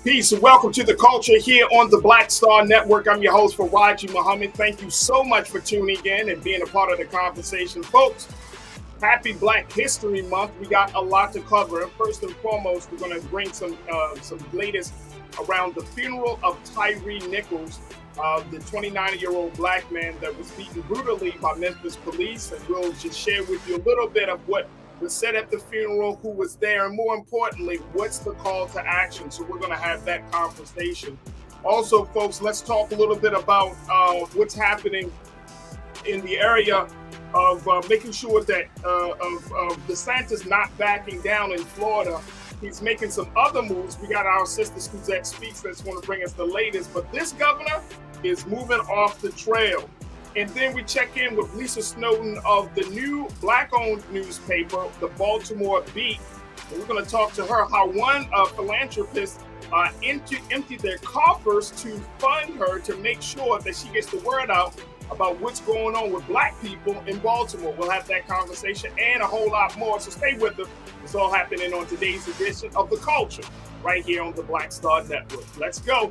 Peace and welcome to the culture here on the Black Star Network. I'm your host, Farajii Muhammad. Thank you so much for tuning in and being a part of the conversation. Folks, happy Black History Month. We got a lot to cover. First and foremost, we're going to bring some latest around the funeral of Tyre Nichols, the 29-year-old Black man that was beaten brutally by Memphis police. And we'll just share with you a little bit of what was said at the funeral, who was there, and more importantly, what's the call to action? So we're going to have that conversation. Also, folks, let's talk a little bit about what's happening in the area of making sure that of DeSantis not backing down in Florida. He's making some other moves. We got our sister Suzette Speaks that's going to bring us the latest, but this governor is moving off the trail. And then we check in with Lisa Snowden of the new Black-owned newspaper, the Baltimore Beat. And we're going to talk to her how one philanthropist emptied their coffers to fund her to make sure that she gets the word out about what's going on with Black people in Baltimore. We'll have that conversation and a whole lot more. So stay with us. It's all happening on today's edition of The Culture right here on the Black Star Network. Let's go.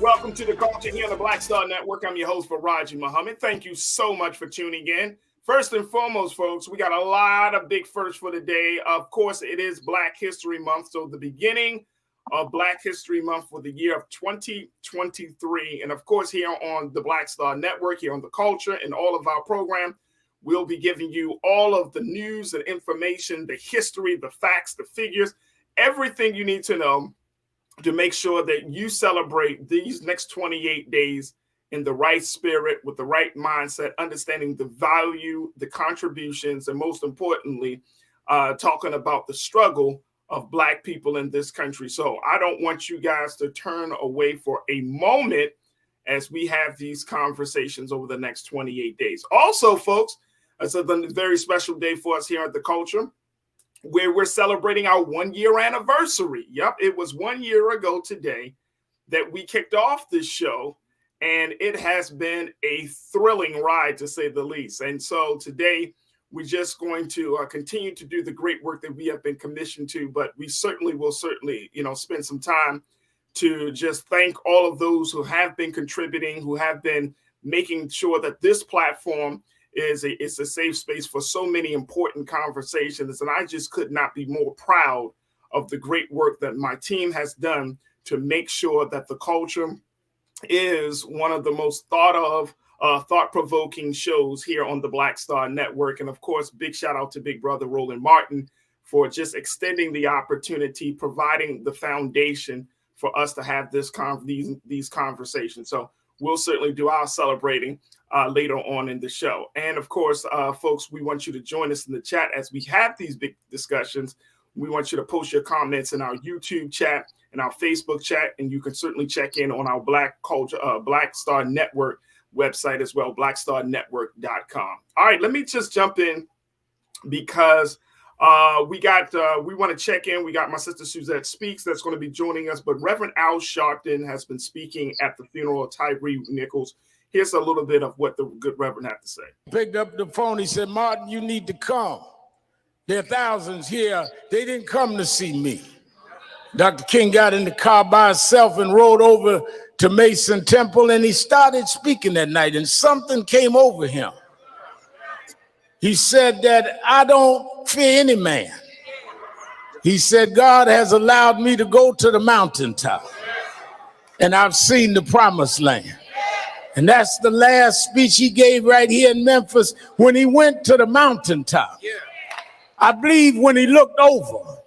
Welcome to the culture here on the Black Star Network. I'm your host, Farajii Muhammad. Thank you so much for tuning in. First and foremost, folks, we got a lot of big firsts for the day. Of course, it is Black History Month, so the beginning of Black History Month for the year of 2023. And of course, here on the Black Star Network, here on the culture and all of our program, we'll be giving you all of the news and information, the history, the facts, the figures, everything you need to know to make sure that you celebrate these next 28 days in the right spirit, with the right mindset, understanding the value, the contributions, and most importantly, talking about the struggle of Black people in this country. So I don't want you guys to turn away for a moment as we have these conversations over the next 28 days. Also, folks, it's a very special day for us here at The Culture, where we're celebrating our 1-year anniversary. Yep, it was 1 year ago today that we kicked off this show, and it has been a thrilling ride, to say the least. And so today, we're just going to continue to do the great work that we have been commissioned to, but we will certainly, spend some time to just thank all of those who have been contributing, who have been making sure that this platform is a safe space for so many important conversations. And I just could not be more proud of the great work that my team has done to make sure that the culture is one of the most thought-provoking shows here on the Black Star Network. And of course, big shout out to Big Brother Roland Martin for just extending the opportunity, providing the foundation for us to have these conversations. So we'll certainly do our celebrating later on in the show. And of course, folks, we want you to join us in the chat as we have these big discussions. We want you to post your comments in our YouTube chat and our Facebook chat, and you can certainly check in on our Black Star Network website as well, blackstarnetwork.com. All right, let me just jump in because we want to check in. We got my sister Suzette Speaks that's going to be joining us, but Reverend Al Sharpton has been speaking at the funeral of Tyre Nichols. Here's a little bit of what the good Reverend had to say. Picked up the phone. He said, Martin, you need to come. There are thousands here. They didn't come to see me. Dr. King got in the car by himself and rode over to Mason Temple, and he started speaking that night, and something came over him. He said that I don't fear any man. He said, God has allowed me to go to the mountaintop, and I've seen the promised land. And that's the last speech he gave right here in Memphis when he went to the mountaintop. I believe when he looked over,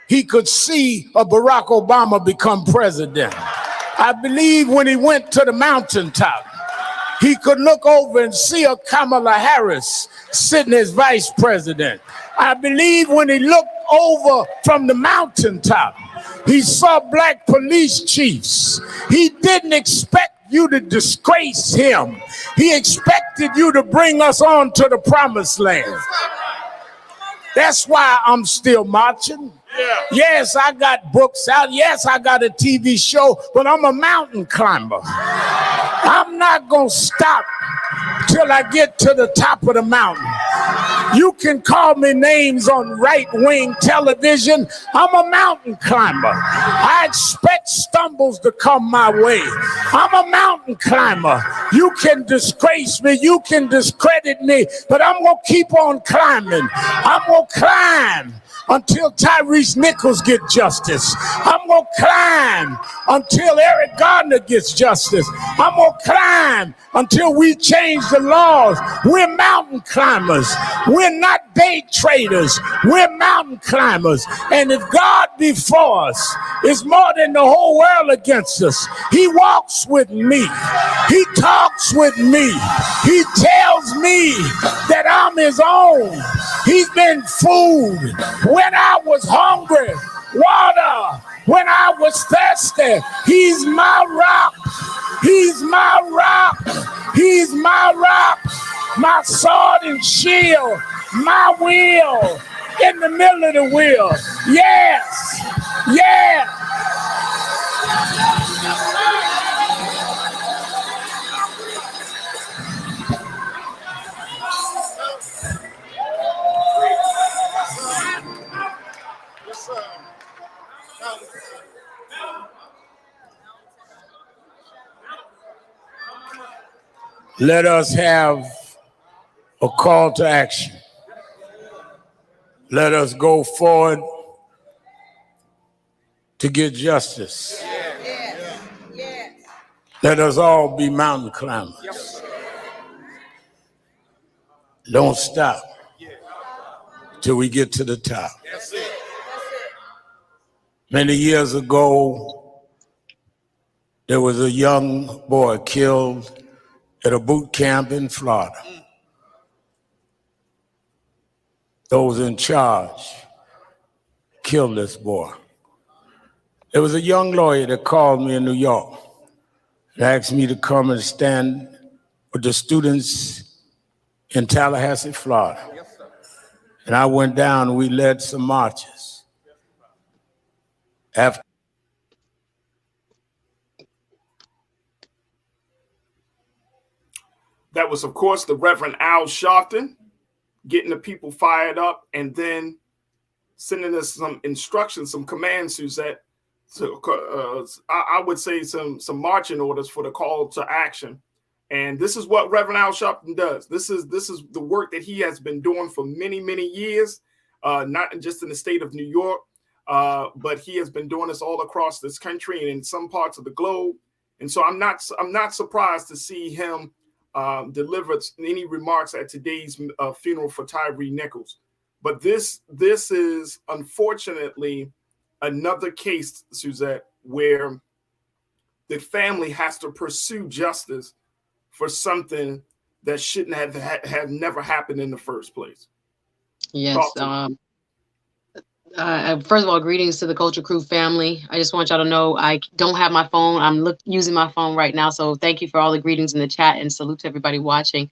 he could see a Barack Obama become president. I believe when he went to the mountaintop, he could look over and see a Kamala Harris sitting as vice president. I believe when he looked over from the mountaintop, he saw Black police chiefs. He didn't expect you to disgrace him. He expected you to bring us on to the promised land. That's why I'm still marching. Yeah. Yes, I got books out. Yes, I got a TV show, but I'm a mountain climber. I'm not going to stop till I get to the top of the mountain. You can call me names on right-wing television. I'm a mountain climber. I expect stumbles to come my way. I'm a mountain climber. You can disgrace me. You can discredit me, but I'm going to keep on climbing. I'm going to climb until Tyre Nichols get justice. I'm going to climb until Eric Gardner gets justice. I'm going to climb until we change the laws. We're mountain climbers. We're not day traders. We're mountain climbers. And if God be for us, it's more than the whole world against us. He walks with me. He talks with me. He tells me that I'm his own. He's been food when I was hungry, water when I was thirsty. He's my rock. He's my rock. He's my rock. My sword and shield. My wheel in the middle of the wheel. Yes. Yes. Let us have a call to action. Let us go forward to get justice. Let us all be mountain climbers. Don't stop till we get to the top. Many years ago, there was a young boy killed at a boot camp in Florida. Those in charge killed this boy. There was a young lawyer that called me in New York and asked me to come and stand with the students in Tallahassee, Florida. And I went down and we led some marches. After that was, of course, the Reverend Al Sharpton getting the people fired up and then sending us some instructions, some commands, Suzette. So, I would say some marching orders for the call to action. And this is what Reverend Al Sharpton does. This is the work that he has been doing for many, many years, not just in the state of New York, but he has been doing this all across this country and in some parts of the globe. And so I'm not surprised to see him deliver any remarks at today's funeral for Tyre Nichols. But this is unfortunately another case, Suzette, where the family has to pursue justice for something that shouldn't have never happened in the first place. Yes. First of all, greetings to the Culture Crew family. I just want y'all to know I don't have my phone. I'm using my phone right now. So thank you for all the greetings in the chat and salute to everybody watching.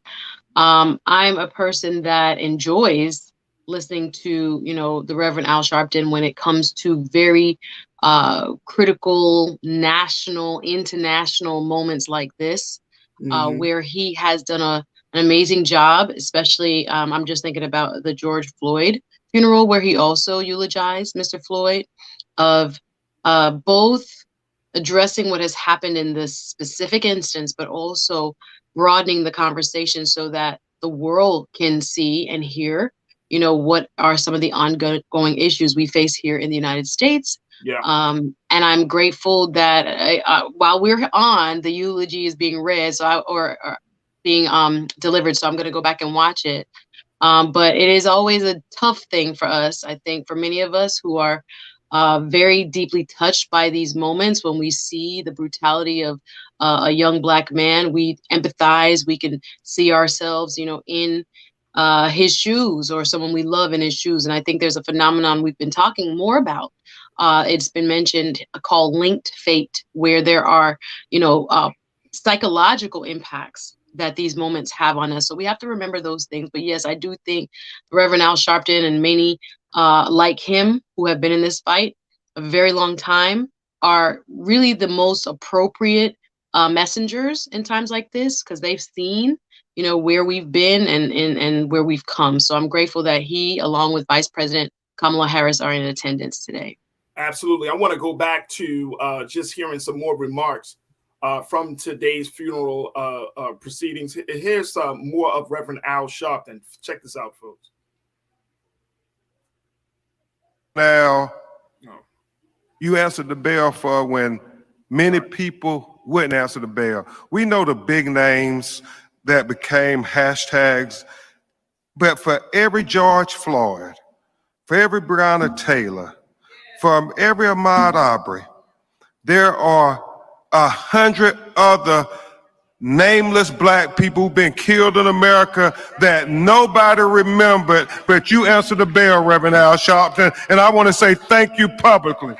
I'm a person that enjoys listening to, the Reverend Al Sharpton when it comes to very critical, national, international moments like this, where he has done an amazing job, especially I'm just thinking about the George Floyd funeral, where he also eulogized Mr. Floyd, of both addressing what has happened in this specific instance, but also broadening the conversation so that the world can see and hear, what are some of the ongoing issues we face here in the United States. Yeah. And I'm grateful that while we're on, the eulogy is being read, or being delivered. So I'm going to go back and watch it. But it is always a tough thing for us, I think, for many of us who are very deeply touched by these moments. When we see the brutality of a young Black man, we empathize, we can see ourselves, in his shoes, or someone we love in his shoes. And I think there's a phenomenon we've been talking more about. It's been mentioned, called linked fate, where there are, psychological impacts that these moments have on us. So we have to remember those things. But yes, I do think Reverend Al Sharpton and many like him who have been in this fight a very long time are really the most appropriate messengers in times like this, because they've seen, you know, where we've been and where we've come. So I'm grateful that he, along with Vice President Kamala Harris, are in attendance today. Absolutely. I want to go back to just hearing some more remarks from today's funeral proceedings. Here's more of Reverend Al Sharpton. Check this out, folks. Now, you answered the bell for when many people wouldn't answer the bell. We know the big names that became hashtags, but for every George Floyd, for every Breonna Taylor, for every Ahmaud Arbery, there are 100 other nameless black people who've been killed in America that nobody remembered, but you answered the bell, Reverend Al Sharpton, and I want to say thank you publicly.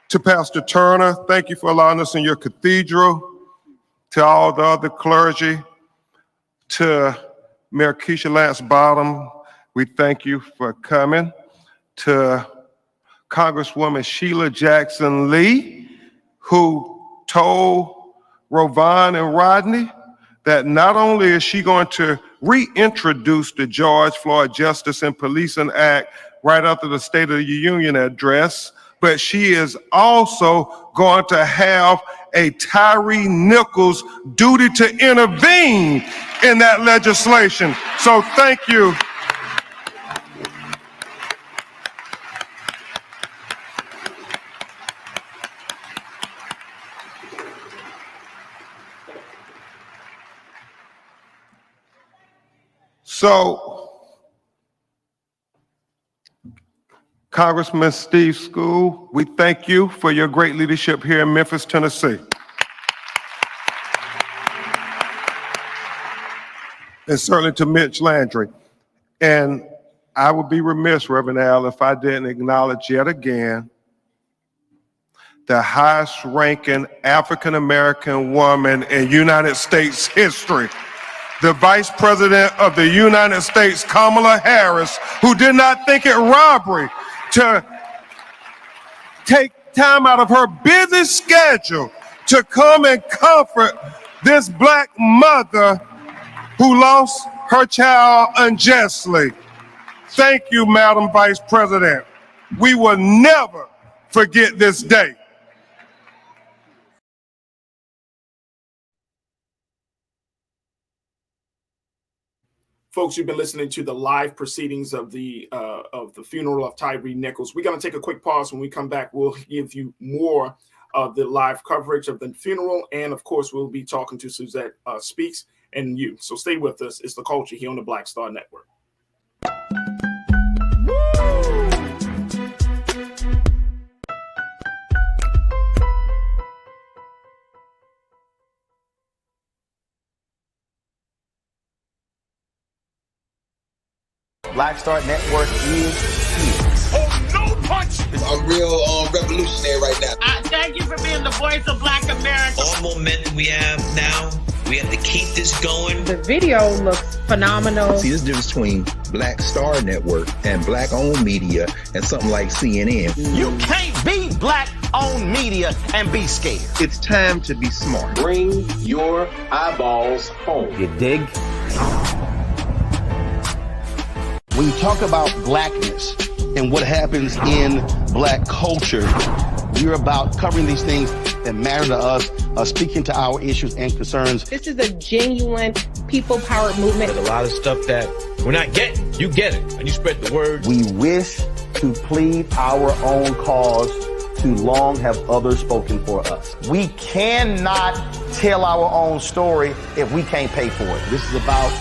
To Pastor Turner, thank you for allowing us in your cathedral. To all the other clergy, to Mayor Keisha Lance Bottom, we thank you for coming. To Congresswoman Sheila Jackson Lee, who told Rovon and Rodney that not only is she going to reintroduce the George Floyd Justice and Policing Act right after the State of the Union address, but she is also going to have a Tyre Nichols duty to intervene in that legislation. So thank you. So, Congressman Steve School, we thank you for your great leadership here in Memphis, Tennessee. And certainly to Mitch Landry. And I would be remiss, Reverend Al, if I didn't acknowledge yet again the highest ranking African-American woman in United States history, the Vice President of the United States, Kamala Harris, who did not think it robbery to take time out of her busy schedule to come and comfort this black mother who lost her child unjustly. Thank you, Madam Vice President. We will never forget this day. Folks, you've been listening to the live proceedings of the funeral of Tyre Nichols. We're going to take a quick pause. When we come back, we'll give you more of the live coverage of the funeral. And, of course, we'll be talking to Suzette Speaks and you. So stay with us. It's The Culture here on the Black Star Network. Black Star Network is here. Oh, no punch! I'm real revolutionary right now. Thank you for being the voice of Black America. All momentum we have now, we have to keep this going. The video looks phenomenal. See, there's a difference between Black Star Network and black-owned media and something like CNN. You can't be black-owned media and be scared. It's time to be smart. Bring your eyeballs home. You dig? When you talk about blackness and what happens in black culture, we're about covering these things that matter to us, speaking to our issues and concerns. This is a genuine people-powered movement. There's a lot of stuff that we're not getting. You get it, and you spread the word. We wish to plead our own cause too long have others spoken for us. We cannot tell our own story if we can't pay for it. This is about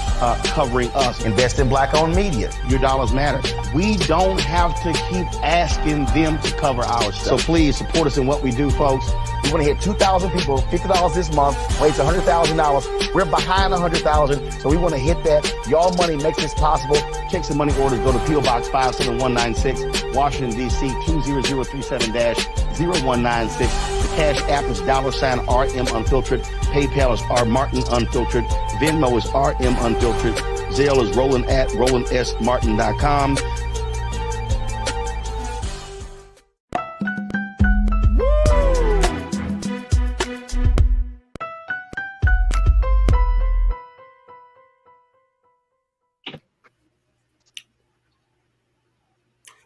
covering us. Invest in black-owned media. Your dollars matter. We don't have to keep asking them to cover our stuff. So please support us in what we do, folks. We want to hit 2,000 people, $50 this month, raise $100,000. We're behind 100,000, so we want to hit that. Y'all money makes this possible. Check some money orders. Go to P.O. Box 57196, Washington, D.C. 20037-0196. The Cash App is $RM Unfiltered. PayPal is R Martin Unfiltered. Venmo is RM Unfiltered. Zelle is Roland at RolandSMartin.com.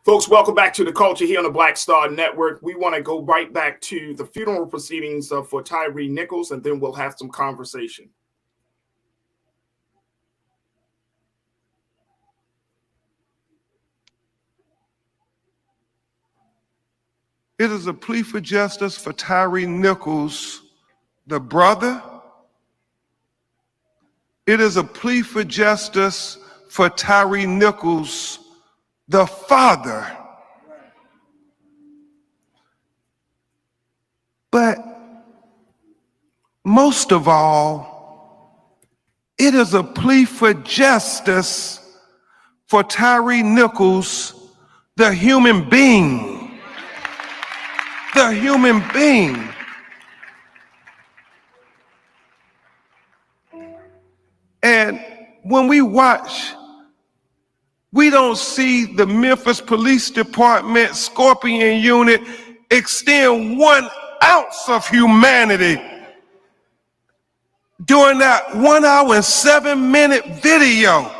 Folks, welcome back to The Culture here on the Black Star Network. We want to go right back to the funeral proceedings for Tyre Nichols, and then we'll have some conversation. It is a plea for justice for Tyre Nichols, the brother. It is a plea for justice for Tyre Nichols, the father. But most of all, it is a plea for justice for Tyre Nichols, the human being. The human being. And when we watch, we don't see the Memphis Police Department Scorpion Unit extend 1 ounce of humanity during that 1 hour and 7-minute video.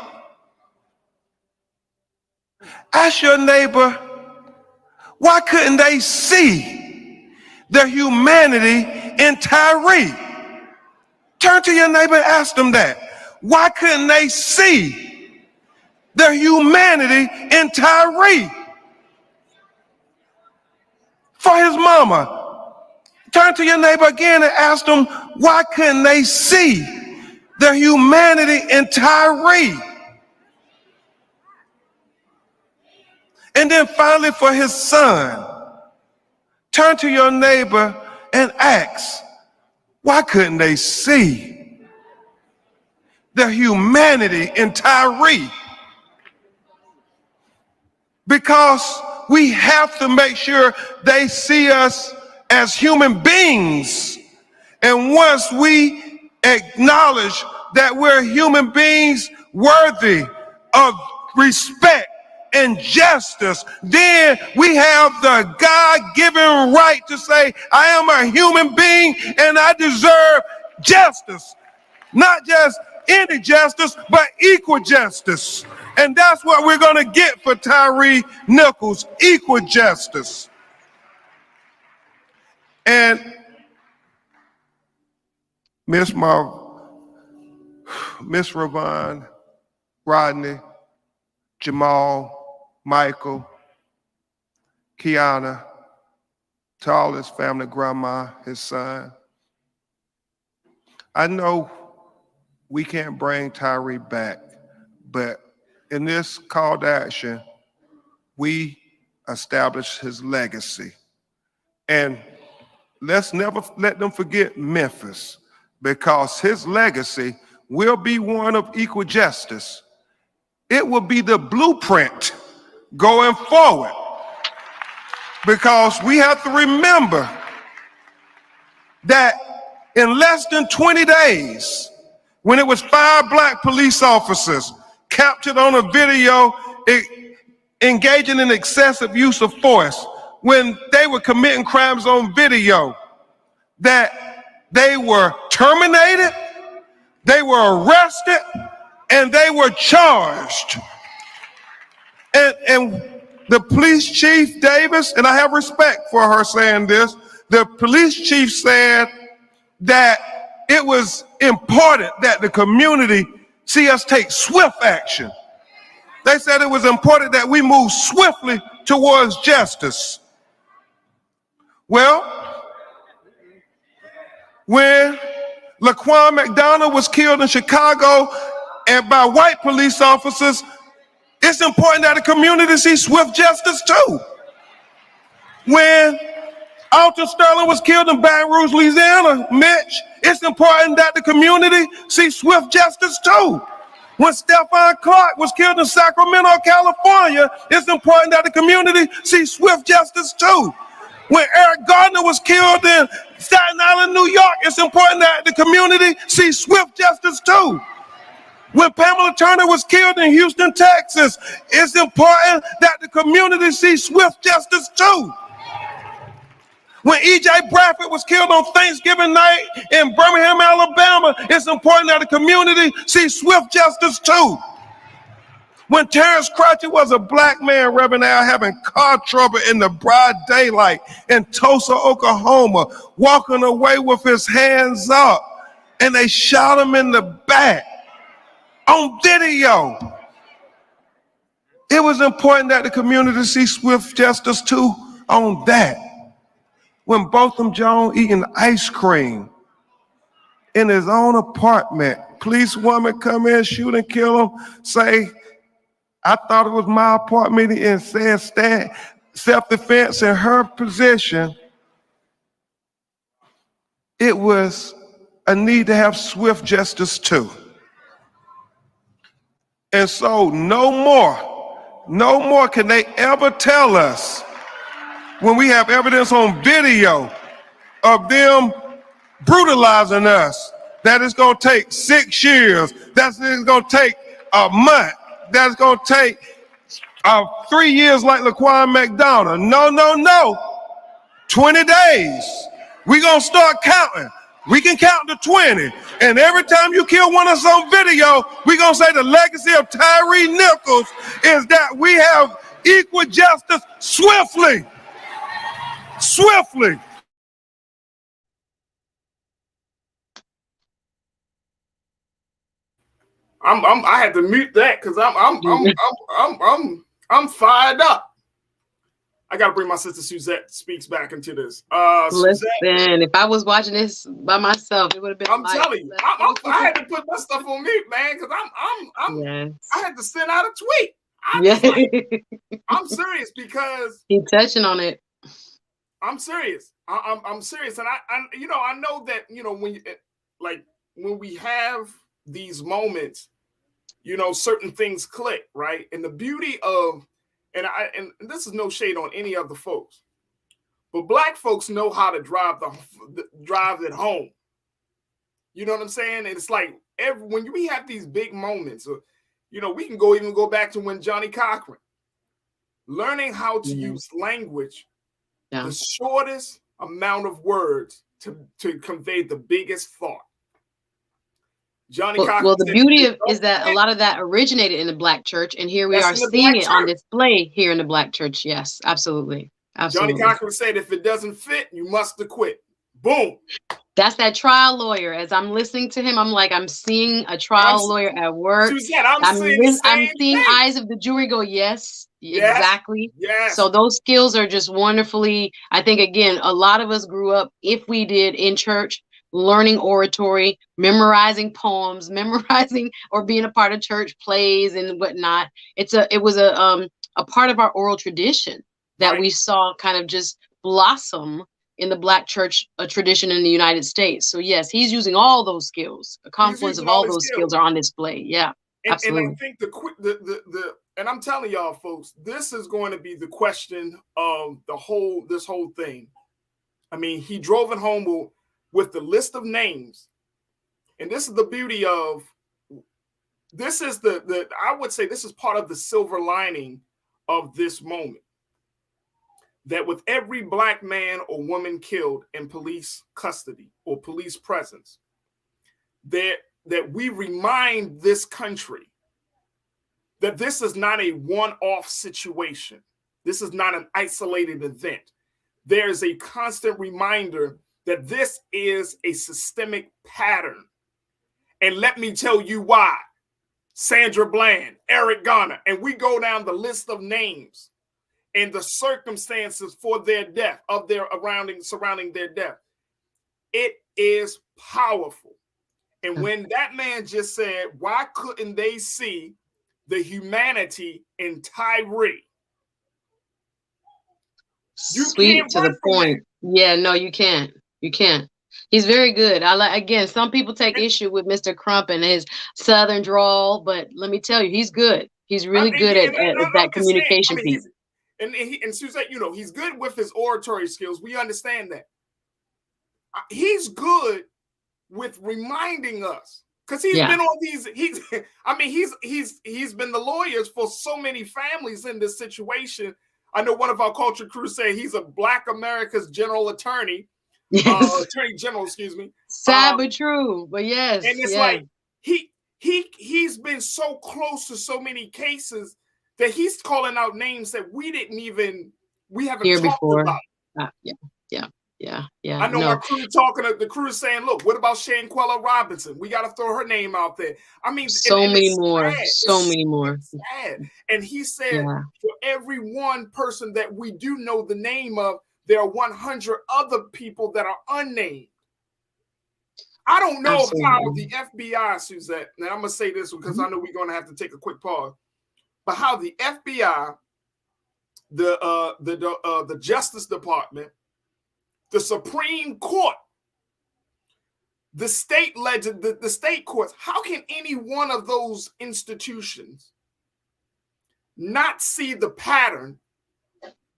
Ask your neighbor, why couldn't they see the humanity in Tyre? Turn to your neighbor and ask them that. Why couldn't they see the humanity in Tyre? For his mama. Turn to your neighbor again and ask them, why couldn't they see the humanity in Tyre? And then finally for his son. Turn to your neighbor and ask, why couldn't they see the humanity in Tyre? Because we have to make sure they see us as human beings. And once we acknowledge that we're human beings worthy of respect and justice, then we have the God-given right to say, I am a human being and I deserve justice. Not just any justice, but equal justice. And that's what we're going to get for Tyre Nichols, equal justice. And Miss Ravon, Rodney, Jamal, Michael, Kiana, to all his family, grandma, his son. I know we can't bring Tyre back, but in this call to action, we establish his legacy. And let's never let them forget Memphis, because his legacy will be one of equal justice. It will be the blueprint going forward, because we have to remember that in less than 20 days, when it was 5 black police officers captured on a video engaging in excessive use of force, when they were committing crimes on video, that they were terminated, they were arrested, and they were charged. And the police chief, Davis, and I have respect for her saying this, the police chief said that it was important that the community see us take swift action. They said it was important that we move swiftly towards justice. Well, when Laquan McDonald was killed in Chicago and by white police officers, it's important that the community see swift justice too. When Alton Sterling was killed in Baton Rouge, Louisiana, Mitch, it's important that the community see swift justice too. When Stephon Clark was killed in Sacramento, California, it's important that the community see swift justice too. When Eric Gardner was killed in Staten Island, New York, it's important that the community see swift justice too. When Pamela Turner was killed in Houston, Texas, it's important that the community see swift justice too. When E.J. Bradford was killed on Thanksgiving night in Birmingham, Alabama, it's important that the community see swift justice too. When Terrence Cratchit was a black man, Reverend Al, having car trouble in the broad daylight in Tulsa, Oklahoma, walking away with his hands up, and they shot him in the back on video. It was important that the community see swift justice too on that. When Botham Jones eating ice cream in his own apartment, policewoman come in, shoot and kill him, say, I thought it was my apartment, and said stand self-defense in her position. It was a need to have swift justice too. And so no more can they ever tell us when we have evidence on video of them brutalizing us, that it's gonna take 6 years, that it's gonna take a month, that it's gonna take 3 years like Laquan McDonald. No. 20 days. We gonna start counting. We can count to 20. And every time you kill one of us on video, we gonna say the legacy of Tyre Nichols is that we have equal justice swiftly. Swiftly. I had to mute that because I'm fired up. I gotta bring my sister Suzette Speaks back into this. Listen, if I was watching this by myself, it would have been. I'm telling you, I had to put my stuff on mute, man, because I had to send out a tweet. I'm serious because he's touching on it. I'm serious. I'm serious, and I know that when we have these moments, certain things click, right? And the beauty of and this is no shade on any other folks, but black folks know how to drive it home. You know what I'm saying? And it's like when we have these big moments, we can even go back to when Johnny Cochran learning how to use language. Yeah. The shortest amount of words to convey the biggest thought. Well, the beauty is that a lot of that originated in the black church, and here we are seeing it on display here in the black church. Yes, absolutely. Johnny Cochran said, if it doesn't fit, you must acquit. Boom. That's that trial lawyer. As I'm listening to him, I'm like, I'm seeing a trial lawyer at work. Suzette, I'm seeing eyes of the jury go, yes. Exactly. Yes. So those skills are just wonderfully, I think, again, a lot of us grew up, if we did, in church, learning oratory, memorizing poems, memorizing or being a part of church plays and whatnot. It was a part of our oral tradition that we saw kind of just blossom in the black church tradition in the United States. So yes, he's using all those skills. A confluence of all those skills are on display. Yeah, absolutely. And I think and I'm telling y'all, folks, this is going to be the question of this whole thing. I mean, he drove it home with the list of names. And this is the beauty of, this is I would say this is part of the silver lining of this moment. That with every black man or woman killed in police custody or police presence, that we remind this country that this is not a one-off situation. This is not an isolated event. There is a constant reminder that this is a systemic pattern. And let me tell you why. Sandra Bland, Eric Garner, and we go down the list of names. and the circumstances for their death, of their surrounding their death. It is powerful. And when that man just said, why couldn't they see the humanity in Tyre? Sweet to the point. Yeah, no, you can't. You can't. He's very good. Again, some people take issue with Mr. Crump and his Southern drawl, but let me tell you, he's good. He's really good at that communication piece. And Suzette, you know, he's good with his oratory skills. We understand that. He's good with reminding us, because he's been on these. He's been the lawyers for so many families in this situation. I know one of our culture crew said he's a Black America's general attorney. Yes. Attorney General, excuse me. Sad but true, but yes. And it's like he's been so close to so many cases that he's calling out names that we haven't talked about. Yeah. I know my crew the crew is saying, look, what about Shanquella Robinson? We got to throw her name out there. I mean, so many more. Sad. And he said, for every one person that we do know the name of, there are 100 other people that are unnamed. I don't know how the FBI, Suzette, and I'm going to say this because I know we're going to have to take a quick pause, but how the FBI, the Justice Department, the Supreme Court, the state the state courts, how can any one of those institutions not see the pattern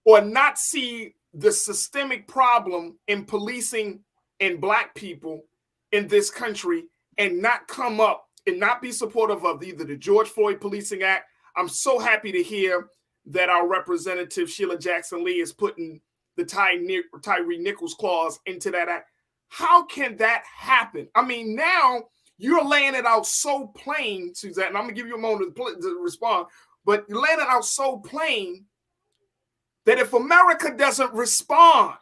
or not see the systemic problem in policing in Black people in this country and not come up and not be supportive of either the George Floyd Policing Act? I'm so happy to hear that our representative Sheila Jackson Lee is putting the Tyre Nichols clause into that act. How can that happen? I mean, now you're laying it out so plain, Suzette, and I'm going to give you a moment to respond, but you're laying it out so plain that if America doesn't respond,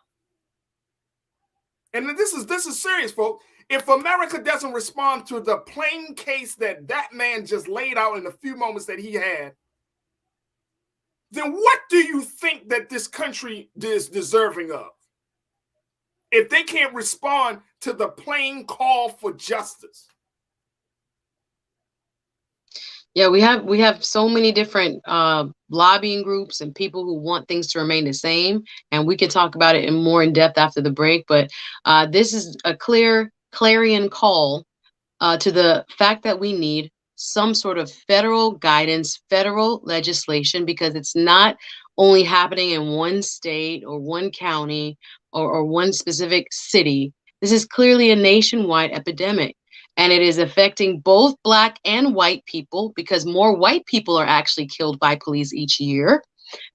and this is serious, folks, if America doesn't respond to the plain case that man just laid out in the few moments that he had, then what do you think that this country is deserving of? If they can't respond to the plain call for justice. Yeah, we have so many different lobbying groups and people who want things to remain the same, and we can talk about it more in depth after the break. But this is a clear clarion call to the fact that we need some sort of federal guidance, federal legislation, because it's not only happening in one state or one county or one specific city. This is clearly a nationwide epidemic, and it is affecting both Black and white people, because more white people are actually killed by police each year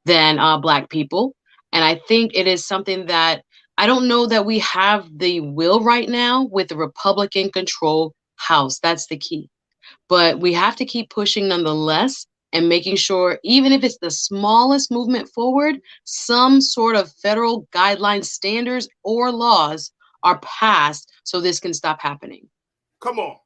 than Black people. And I think it is something that I don't know that we have the will right now with the Republican-controlled House. That's the key. But we have to keep pushing nonetheless and making sure, even if it's the smallest movement forward, some sort of federal guidelines, standards, or laws are passed so this can stop happening. Come on.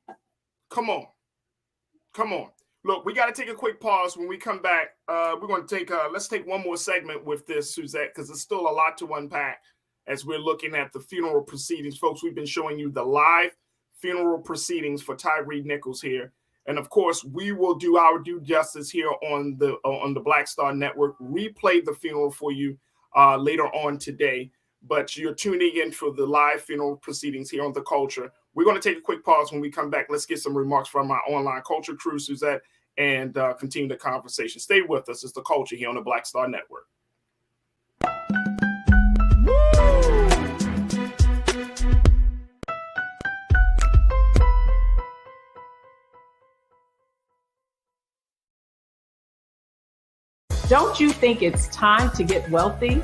Look, we got to take a quick pause. When we come back, we're going to let's take one more segment with this, Suzette, because there's still a lot to unpack as we're looking at the funeral proceedings. Folks, we've been showing you the live funeral proceedings for Tyre Nichols here. And of course, we will do our due justice here on the Black Star Network, replay the funeral for you later on today. But you're tuning in for the live funeral proceedings here on The Culture. We're going to take a quick pause. When we come back, let's get some remarks from our online culture crew, Suzette, and continue the conversation. Stay with us. It's The Culture here on the Black Star Network. Don't you think it's time to get wealthy?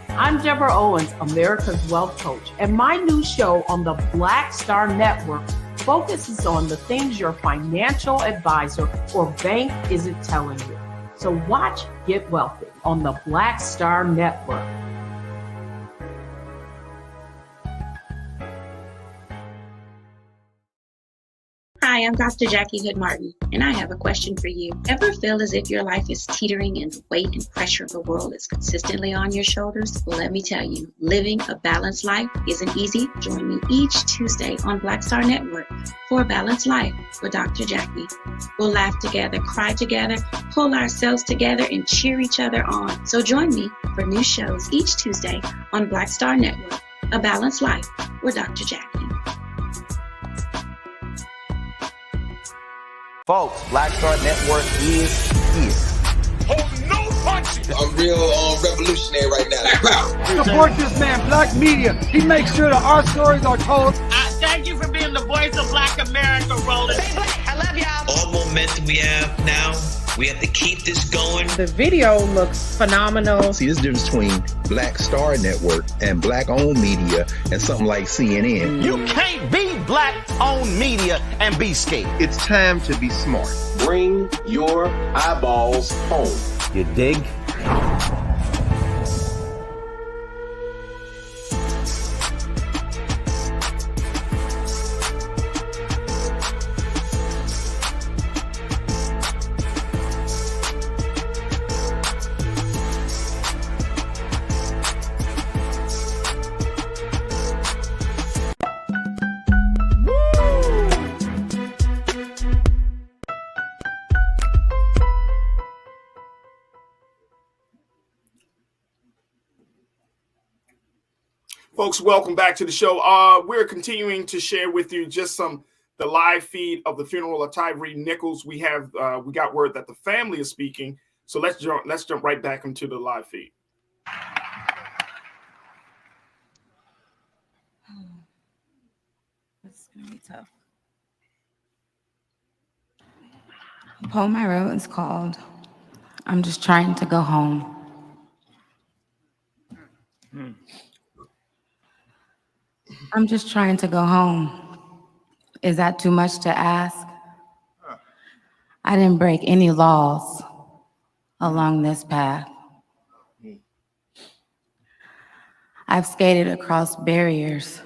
I'm Deborah Owens, America's Wealth Coach, and my new show on the Black Star Network focuses on the things your financial advisor or bank isn't telling you. So watch Get Wealthy on the Black Star Network. Hi, I'm Dr. Jackie Hood Martin, and I have a question for you. Ever feel as if your life is teetering and the weight and pressure of the world is consistently on your shoulders? Well, let me tell you, living a balanced life isn't easy. Join me each Tuesday on Black Star Network for A Balanced Life with Dr. Jackie. We'll laugh together, cry together, pull ourselves together, and cheer each other on. So join me for new shows each Tuesday on Black Star Network, A Balanced Life with Dr. Jackie. Folks, Black Star Network is here. Hold no punches. I'm real revolutionary right now. Support this man, Black Media. He makes sure that our stories are told. Thank you for being the voice of Black America, Roland. Stay black. I love y'all. All momentum we have now, we have to keep this going. The video looks phenomenal. See, this difference between Black Star Network and black-owned media and something like CNN. You can't be black-owned media and be scared. It's time to be smart. Bring your eyeballs home. You dig? Folks, welcome back to the show. We're continuing to share with you just the live feed of the funeral of Tyre Nichols. We got word that the family is speaking, so let's jump right back into the live feed. This is gonna be tough. The poem I wrote is called "I'm Just Trying to Go Home." I'm just trying to go home. Is that too much to ask? I didn't break any laws along this path. I've skated across barriers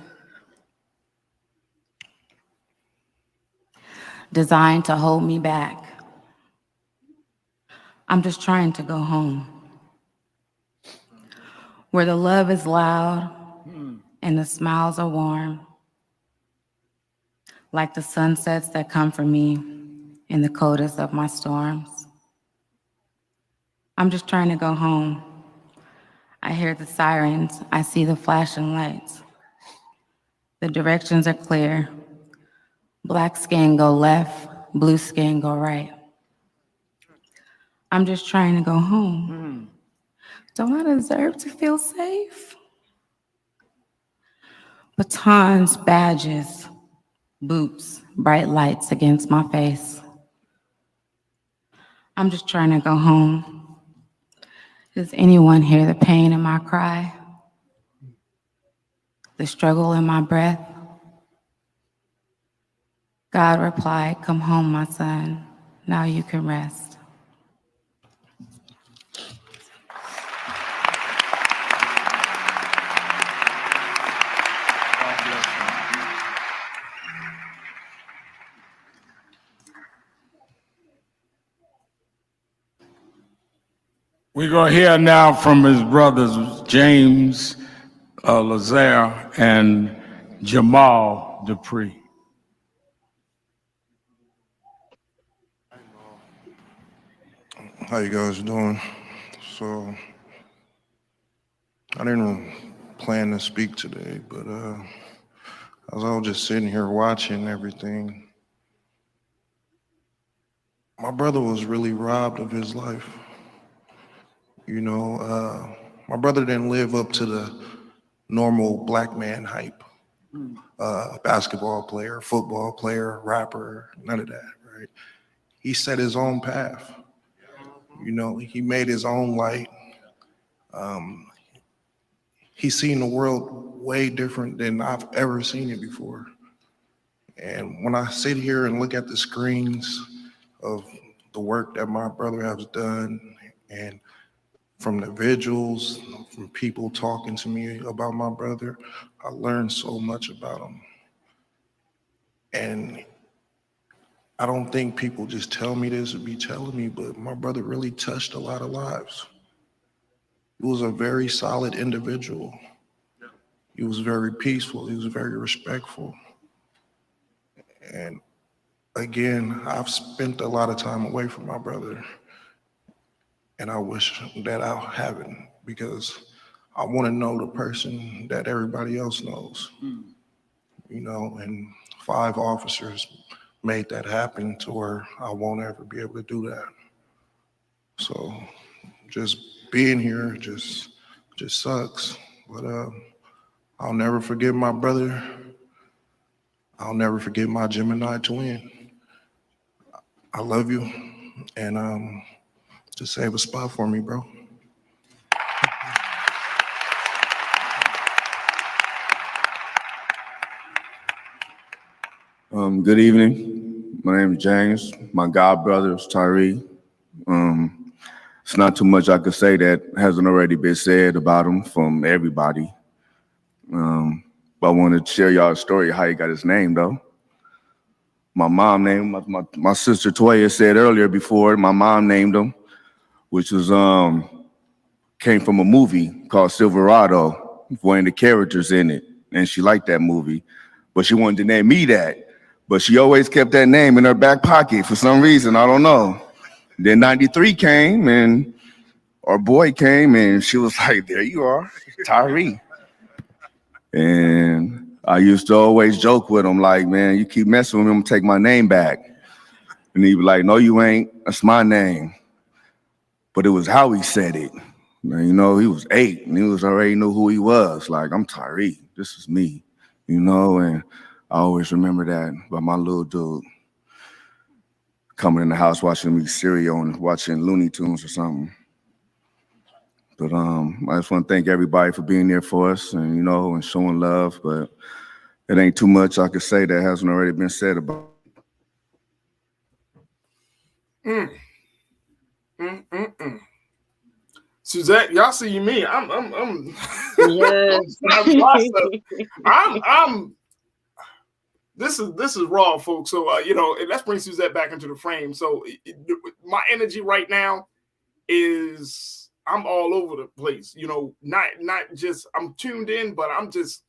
designed to hold me back. I'm just trying to go home, where the love is loud and the smiles are warm, like the sunsets that come for me in the coldest of my storms. I'm just trying to go home. I hear the sirens, I see the flashing lights. The directions are clear. Black skin go left, blue skin go right. I'm just trying to go home. Don't I deserve to feel safe? Batons, badges, boots, bright lights against my face. I'm just trying to go home. Does anyone hear the pain in my cry? The struggle in my breath? God replied, "Come home, my son. Now you can rest." We're going to hear now from his brothers, James Lazare and Jamal Dupree. How you guys doing? So, I didn't plan to speak today, but as I was just sitting here watching everything, my brother was really robbed of his life. You know, my brother didn't live up to the normal black man hype. Basketball player, football player, rapper, none of that, right? He set his own path. You know, he made his own light. He's seen the world way different than I've ever seen it before. And when I sit here and look at the screens of the work that my brother has done, and from the vigils, from people talking to me about my brother, I learned so much about him. And I don't think people just tell me this or be telling me, but my brother really touched a lot of lives. He was a very solid individual. He was very peaceful. He was very respectful. And again, I've spent a lot of time away from my brother, and I wish that I haven't, because I want to know the person that everybody else knows. You know, and 5 officers made that happen to where I won't ever be able to do that. So just being here just sucks. But I'll never forget my brother. I'll never forget my Gemini twin. I love you, and just save a spot for me, bro. Good evening. My name is James. My god brother is Tyre. It's not too much I could say that hasn't already been said about him from everybody. But I want to share y'all a story how he got his name, though. My mom named him. My sister Toya said earlier before, my mom named him, which was came from a movie called Silverado, one of the characters in it, and she liked that movie, but she wanted to name me that. But she always kept that name in her back pocket for some reason, I don't know. Then 93 came, and our boy came, and she was like, there you are, Tyre. And I used to always joke with him, like, man, you keep messing with me, I'm gonna take my name back. And he'd be like, no, you ain't, that's my name. But it was how he said it. You know, he was 8, and he was already knew who he was. Like, I'm Tyre, this is me, you know, and I always remember that about my little dude coming in the house watching me cereal and watching Looney Tunes or something. But I just want to thank everybody for being there for us and, you know, and showing love. But it ain't too much I could say that hasn't already been said about. Suzette, y'all see me? I'm yes. I'm This is raw, folks. So you know, let's bring Suzette back into the frame. So my energy right now is I'm all over the place. You know, not just I'm tuned in, but I'm just.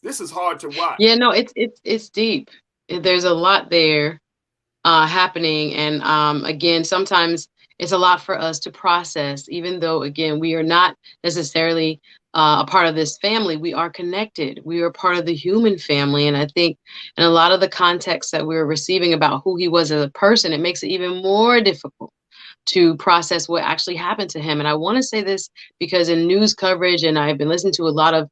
This is hard to watch. Yeah, no, it's deep. There's a lot there happening, and again, sometimes it's a lot for us to process. Even though, again, we are not necessarily a part of this family, we are connected. We are part of the human family. And I think in a lot of the context that we're receiving about who he was as a person, it makes it even more difficult to process what actually happened to him. And I want to say this because in news coverage, and I've been listening to a lot of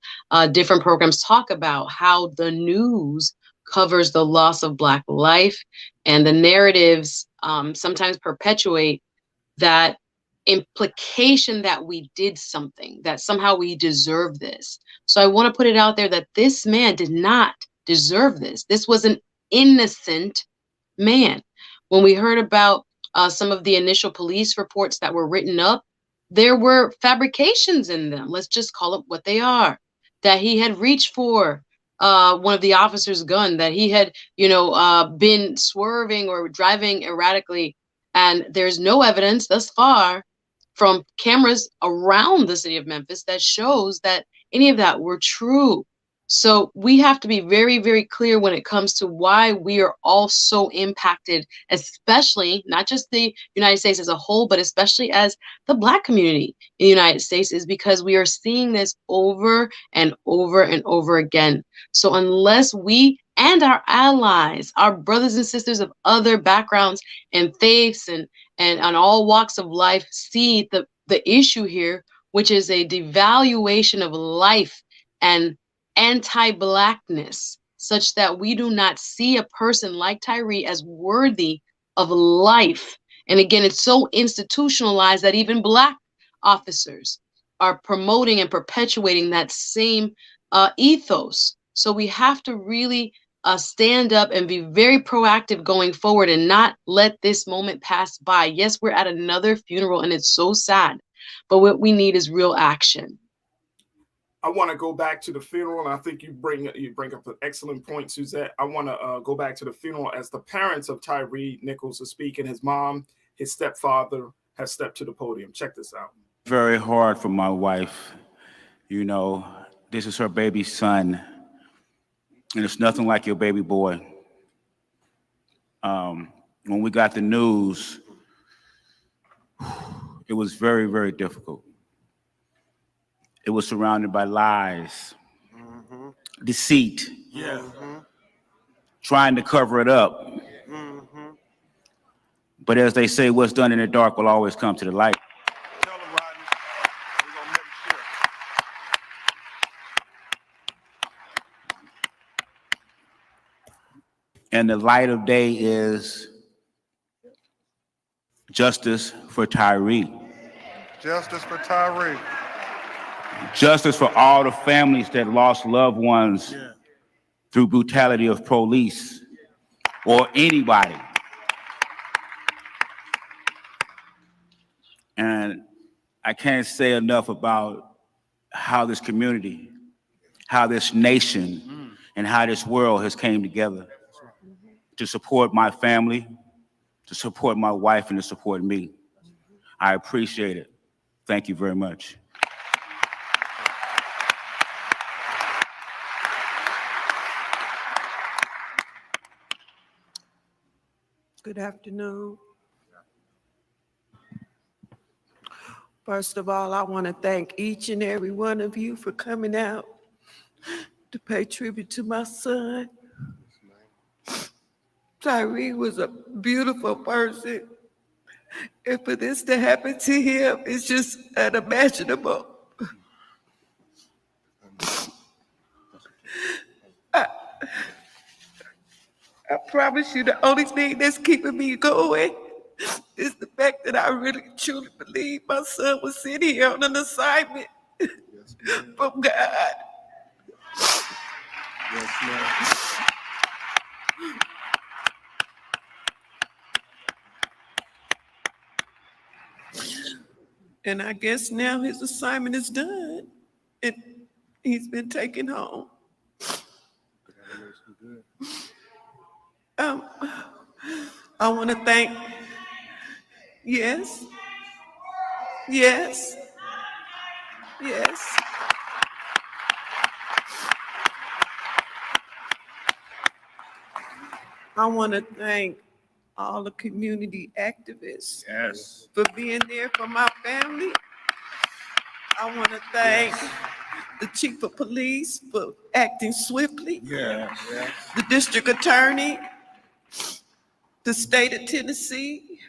different programs talk about how the news covers the loss of Black life, and the narratives sometimes perpetuate that implication that we did something, that somehow we deserve this. So I want to put it out there that this man did not deserve this. This was an innocent man. When we heard about some of the initial police reports that were written up, there were fabrications in them. Let's just call it what they are. That he had reached for one of the officers' gun, that he had, been swerving or driving erratically. And there's no evidence thus far from cameras around the city of Memphis that shows that any of that were true. So we have to be very, very clear when it comes to why we are all so impacted, especially not just the United States as a whole, but especially as the Black community in the United States, is because we are seeing this over and over and over again. So unless we and our allies, our brothers and sisters of other backgrounds and faiths and on all walks of life see the issue here, which is a devaluation of life and anti-Blackness, such that we do not see a person like Tyre as worthy of life. And again, it's so institutionalized that even Black officers are promoting and perpetuating that same ethos. So we have to really stand up and be very proactive going forward and not let this moment pass by. Yes, we're at another funeral and it's so sad, but what we need is real action. I want to go back to the funeral, and I think you bring up an excellent point, Suzette. I want to go back to the funeral as the parents of Tyre Nichols are speaking. His mom, his stepfather have stepped to the podium. Check this out. Very hard for my wife. You know, this is her baby son, and it's nothing like your baby boy. When we got the news, it was very, very difficult. It was surrounded by lies, deceit, trying to cover it up. But as they say, what's done in the dark will always come to the light. And the light of day is justice for Tyre. Justice for Tyre. Justice for all the families that lost loved ones through brutality of police or anybody. And I can't say enough about how this community, how this nation, and how this world has came together to support my family, to support my wife, and to support me. I appreciate it. Thank you very much. Good afternoon. First of all, I want to thank each and every one of you for coming out to pay tribute to my son. Tyre was a beautiful person, and for this to happen to him is just unimaginable. I promise you the only thing that's keeping me going is the fact that I really truly believe my son was sent here on an assignment from God. Yes, ma'am. And I guess now his assignment is done and he's been taken home. I want to thank, yes. I want to thank all the community activists for being there for my family. I want to thank the chief of police for acting swiftly. The district attorney, the state of Tennessee.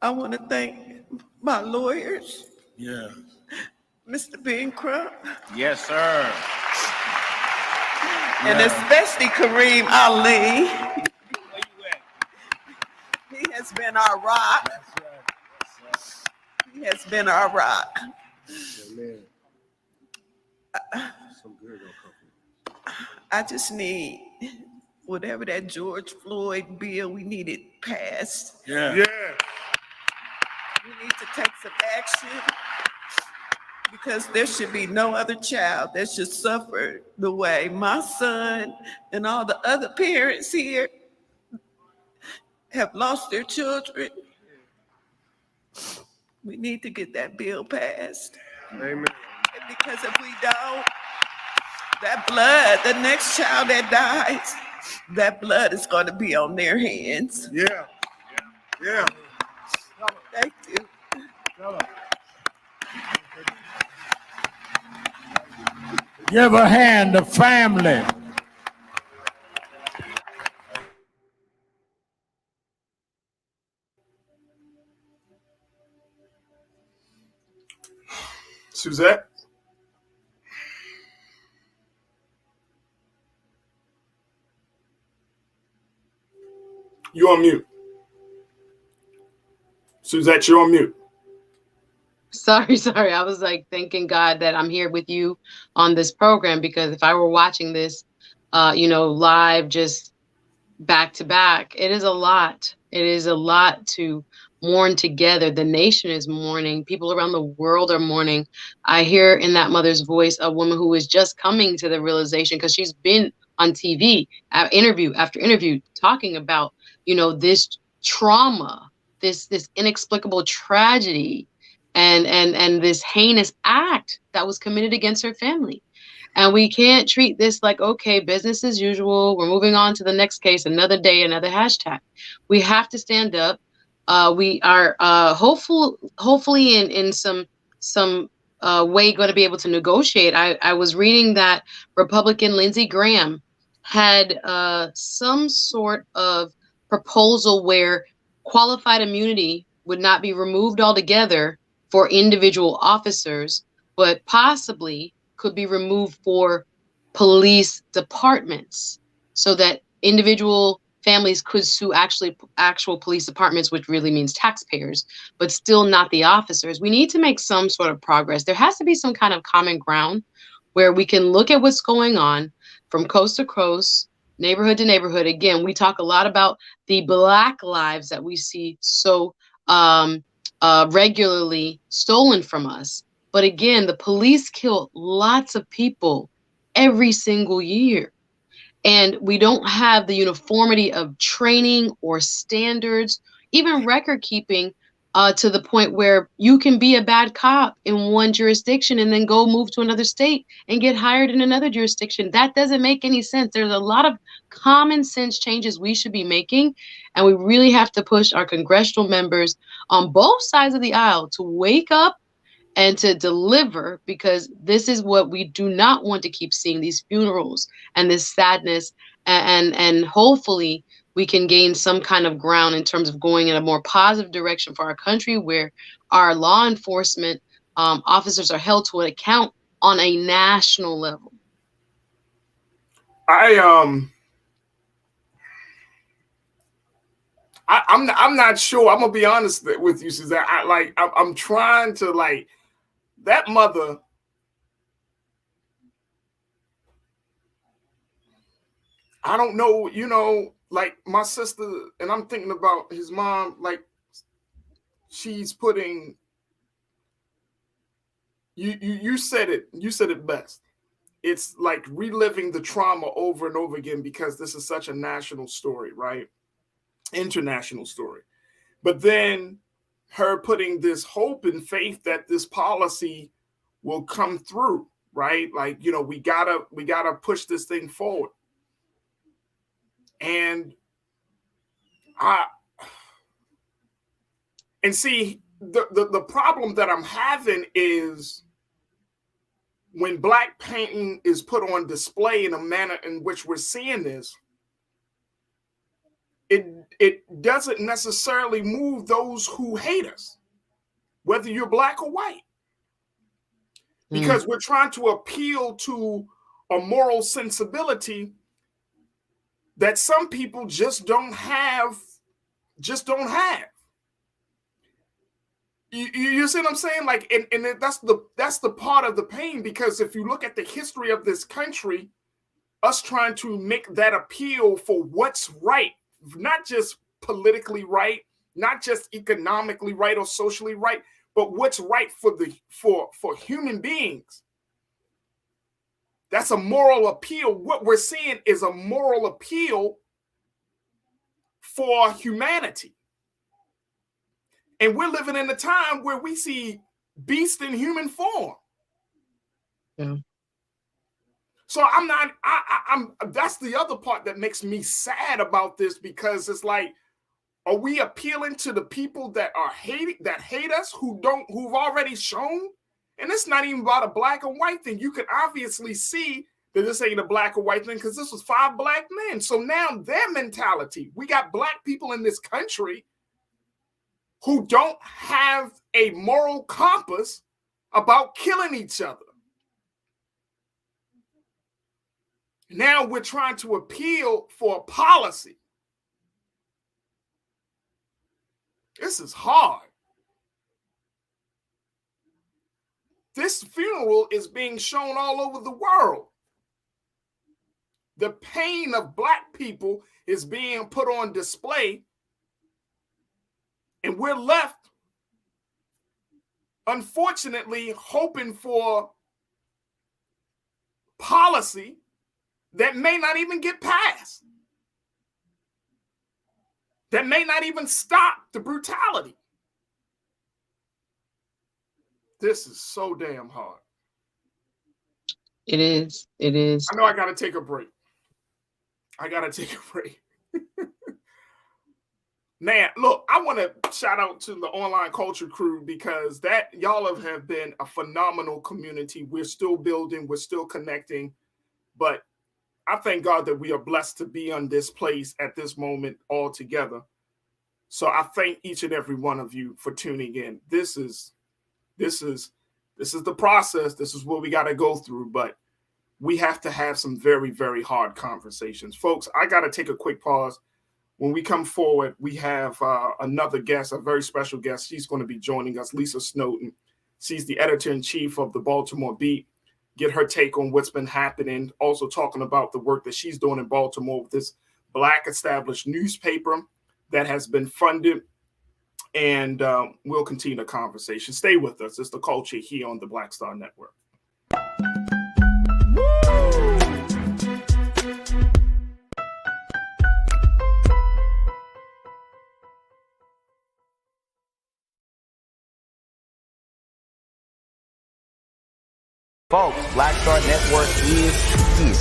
I want to thank my lawyers. Mr. Ben Crump. Yes, sir. And especially Kareem Ali. He has been our rock. He has been our rock. I just need whatever that George Floyd bill we needed passed. We need to take some action because there should be no other child that should suffer the way my son and all the other parents here have lost their children. We need to get that bill passed. Amen. Because if we don't, that blood, the next child that dies, that blood is going to be on their hands. Yeah. Thank you. Give a hand to family. Suzette? You're on mute. Suzette, you're on mute. Sorry. I was like thanking God that I'm here with you on this program, because if I were watching this, live, just back to back, it is a lot. It is a lot to mourn together. The nation is mourning. People around the world are mourning. I hear in that mother's voice a woman who is just coming to the realization, because she's been on TV, interview after interview, talking about, this trauma, this inexplicable tragedy, and this heinous act that was committed against her family. And we can't treat this like, okay, business as usual. We're moving on to the next case, another day, another hashtag. We have to stand up. We are hopefully in some way going to be able to negotiate. I was reading that Republican Lindsey Graham had some sort of proposal where qualified immunity would not be removed altogether for individual officers, but possibly could be removed for police departments, so that individual families could sue actual police departments, which really means taxpayers, but still not the officers. We need to make some sort of progress. There has to be some kind of common ground where we can look at what's going on from coast to coast, neighborhood to neighborhood. Again, we talk a lot about the Black lives that we see so regularly stolen from us. But again, the police kill lots of people every single year. And we don't have the uniformity of training or standards, even record keeping, to the point where you can be a bad cop in one jurisdiction and then go move to another state and get hired in another jurisdiction. That doesn't make any sense. There's a lot of common sense changes we should be making. And we really have to push our congressional members on both sides of the aisle to wake up and to deliver, because this is what we do not want to keep seeing, these funerals and this sadness. And hopefully we can gain some kind of ground in terms of going in a more positive direction for our country, where our law enforcement officers are held to an account on a national level. I'm not sure. I'm gonna be honest with you, Suzanne. I'm trying to, like, that mother. I don't know, like my sister, and I'm thinking about his mom, like she's putting, you said it best. It's like reliving the trauma over and over again, because this is such a national story, right? International story. But then her putting this hope and faith that this policy will come through, right? Like, we gotta push this thing forward. And see, the problem that I'm having is when Black painting is put on display in a manner in which we're seeing this, it doesn't necessarily move those who hate us, whether you're Black or white, because we're trying to appeal to a moral sensibility that some people just don't have. You see what I'm saying? Like, and that's the part of the pain, because if you look at the history of this country, us trying to make that appeal for what's right, not just politically right, not just economically right or socially right, but what's right for human beings. That's a moral appeal. What we're seeing is a moral appeal for humanity. And we're living in a time where we see beast in human form. Yeah. So that's the other part that makes me sad about this, because it's like, are we appealing to the people that hate us, who've already shown? And it's not even about a Black and white thing. You can obviously see that this ain't a Black or white thing, because this was 5 Black men. So now their mentality, we got Black people in this country who don't have a moral compass about killing each other. Now we're trying to appeal for a policy. This is hard. This funeral is being shown all over the world. The pain of Black people is being put on display And we're left, unfortunately, hoping for policy that may not even get passed, that may not even stop the brutality. This is so damn hard. It is. It is. I know I got to take a break. Man, look, I want to shout out to the online culture crew because that y'all have been a phenomenal community. We're still building, we're still connecting, but I thank God that we are blessed to be on this place at this moment all together. So I thank each and every one of you for tuning in. This is the process. This is what we got to go through, but we have to have some very, very hard conversations. Folks, I got to take a quick pause. When we come forward, we have another guest, a very special guest. She's going to be joining us, Lisa Snowden. She's the editor-in-chief of the Baltimore Beat. Get her take on what's been happening. Also talking about the work that she's doing in Baltimore with this Black established newspaper that has been funded. And we'll continue the conversation. Stay with us. It's The Culture here on the Black Star Network. Folks, Black Star Network is here.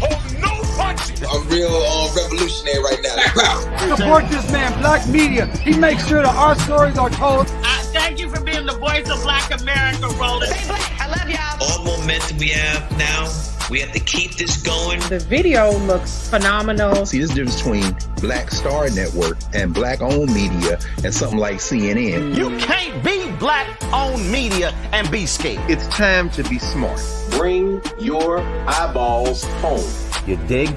Oh, no punches! I'm real revolutionary right now. Support this man, Black Media. He makes sure that our stories are told. Thank you for being the voice of Black America, Roland. Stay black. I love y'all. All momentum we have now, we have to keep this going. The video looks phenomenal. See, there's a difference between Black Star Network and Black-owned media and something like CNN. You can't be Black-owned media and be scared. It's time to be smart. Bring your eyeballs home. You dig?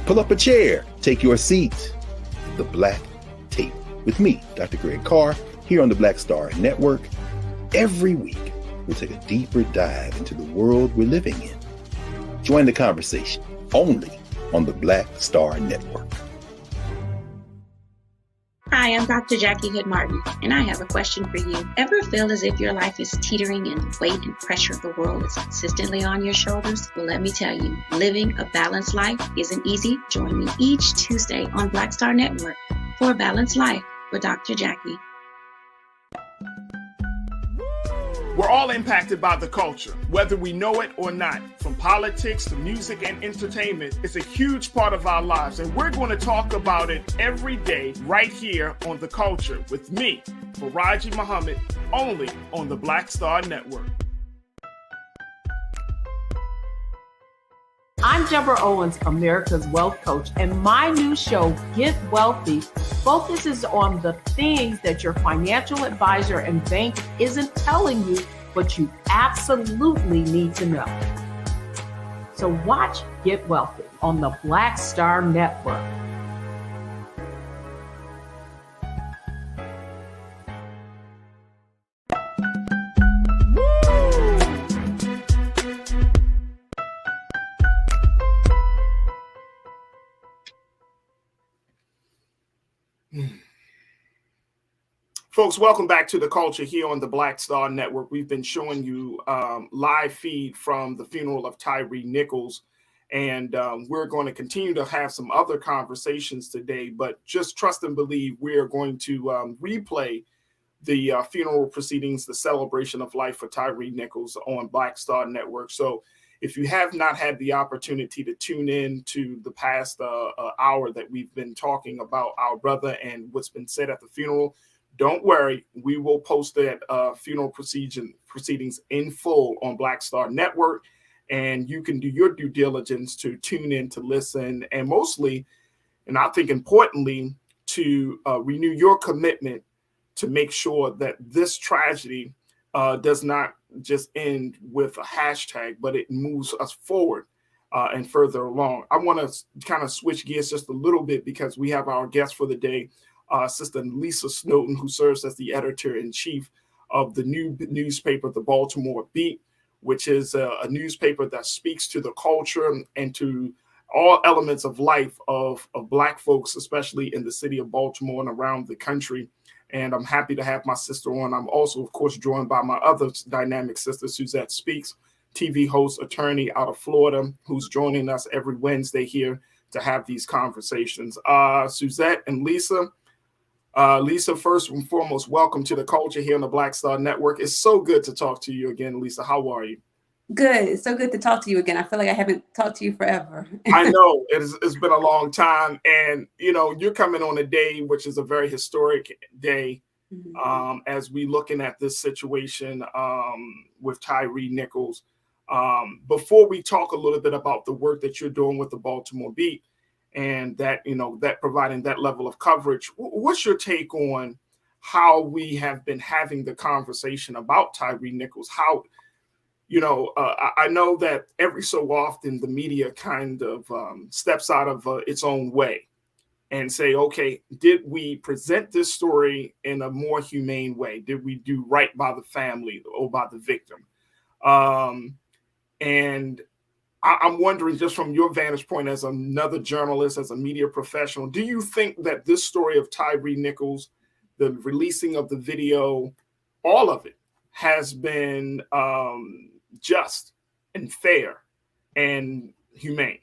Pull up a chair. Take your seat. The Black Tape with me, Dr. Greg Carr, here on the Black Star Network. Every week, we'll take a deeper dive into the world we're living in. Join the conversation only on the Black Star Network. Hi, I'm Dr. Jackie Hood Martin, and I have a question for you. Ever feel as if your life is teetering and the weight and pressure of the world is consistently on your shoulders? Well, let me tell you, living a balanced life isn't easy. Join me each Tuesday on Black Star Network for A Balanced Life with Dr. Jackie. We're all impacted by the culture, whether we know it or not. From politics to music and entertainment, it's a huge part of our lives, and we're going to talk about it every day right here on The Culture with me, Farajii Muhammad, only on the Black Star Network. I'm Deborah Owens, America's Wealth Coach, and my new show, Get Wealthy, focuses on the things that your financial advisor and bank isn't telling you, but you absolutely need to know. So watch Get Wealthy on the Black Star Network. Folks, welcome back to The Culture here on the Black Star Network. We've been showing you live feed from the funeral of Tyre Nichols, and we're going to continue to have some other conversations today, but just trust and believe we are going to replay the funeral proceedings, the celebration of life for Tyre Nichols on Black Star Network. So if you have not had the opportunity to tune in to the past hour that we've been talking about our brother and what's been said at the funeral, don't worry, we will post that funeral proceedings in full on Black Star Network, and you can do your due diligence to tune in to listen, and mostly, and I think importantly, to renew your commitment to make sure that this tragedy does not just end with a hashtag, but it moves us forward and further along. I want to kind of switch gears just a little bit because we have our guest for the day, Sister Lisa Snowden, who serves as the editor-in-chief of the new newspaper, the Baltimore Beat, which is a newspaper that speaks to the culture and to all elements of life of Black folks, especially in the city of Baltimore and around the country. And I'm happy to have my sister on. I'm also, of course, joined by my other dynamic sister, Suzette Speaks, TV host, attorney out of Florida, who's joining us every Wednesday here to have these conversations. Suzette and Lisa. Lisa, first and foremost, welcome to the culture here on the Black Star Network. It's so good to talk to you again, Lisa. How are you? Good. It's so good to talk to you again. I feel like I haven't talked to you forever. I know it's been a long time, and you're coming on a day which is a very historic day, as we looking at this situation with Tyre Nichols. Before we talk a little bit about the work that you're doing with the Baltimore Beat, and that that providing that level of coverage, what's your take on how we have been having the conversation about Tyre Nichols? How I know that every so often the media kind of steps out of its own way and say, okay, did we present this story in a more humane way? Did we do right by the family or by the victim? And I'm wondering, just from your vantage point as another journalist, as a media professional, do you think that this story of Tyre Nichols, the releasing of the video, all of it has been just and fair and humane?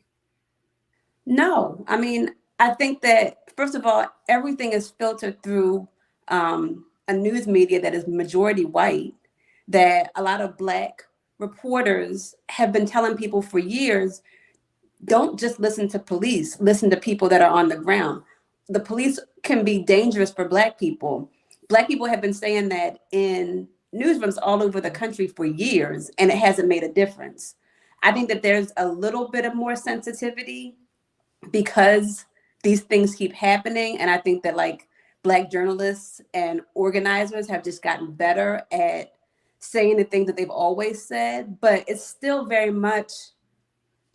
No, I mean, I think that, first of all, everything is filtered through a news media that is majority white, that a lot of Black reporters have been telling people for years, don't just listen to police, listen to people that are on the ground. The police can be dangerous for Black people. Black people have been saying that in newsrooms all over the country for years, and it hasn't made a difference. I think that there's a little bit of more sensitivity because these things keep happening. And I think that Black journalists and organizers have just gotten better at saying the things that they've always said, but it's still very much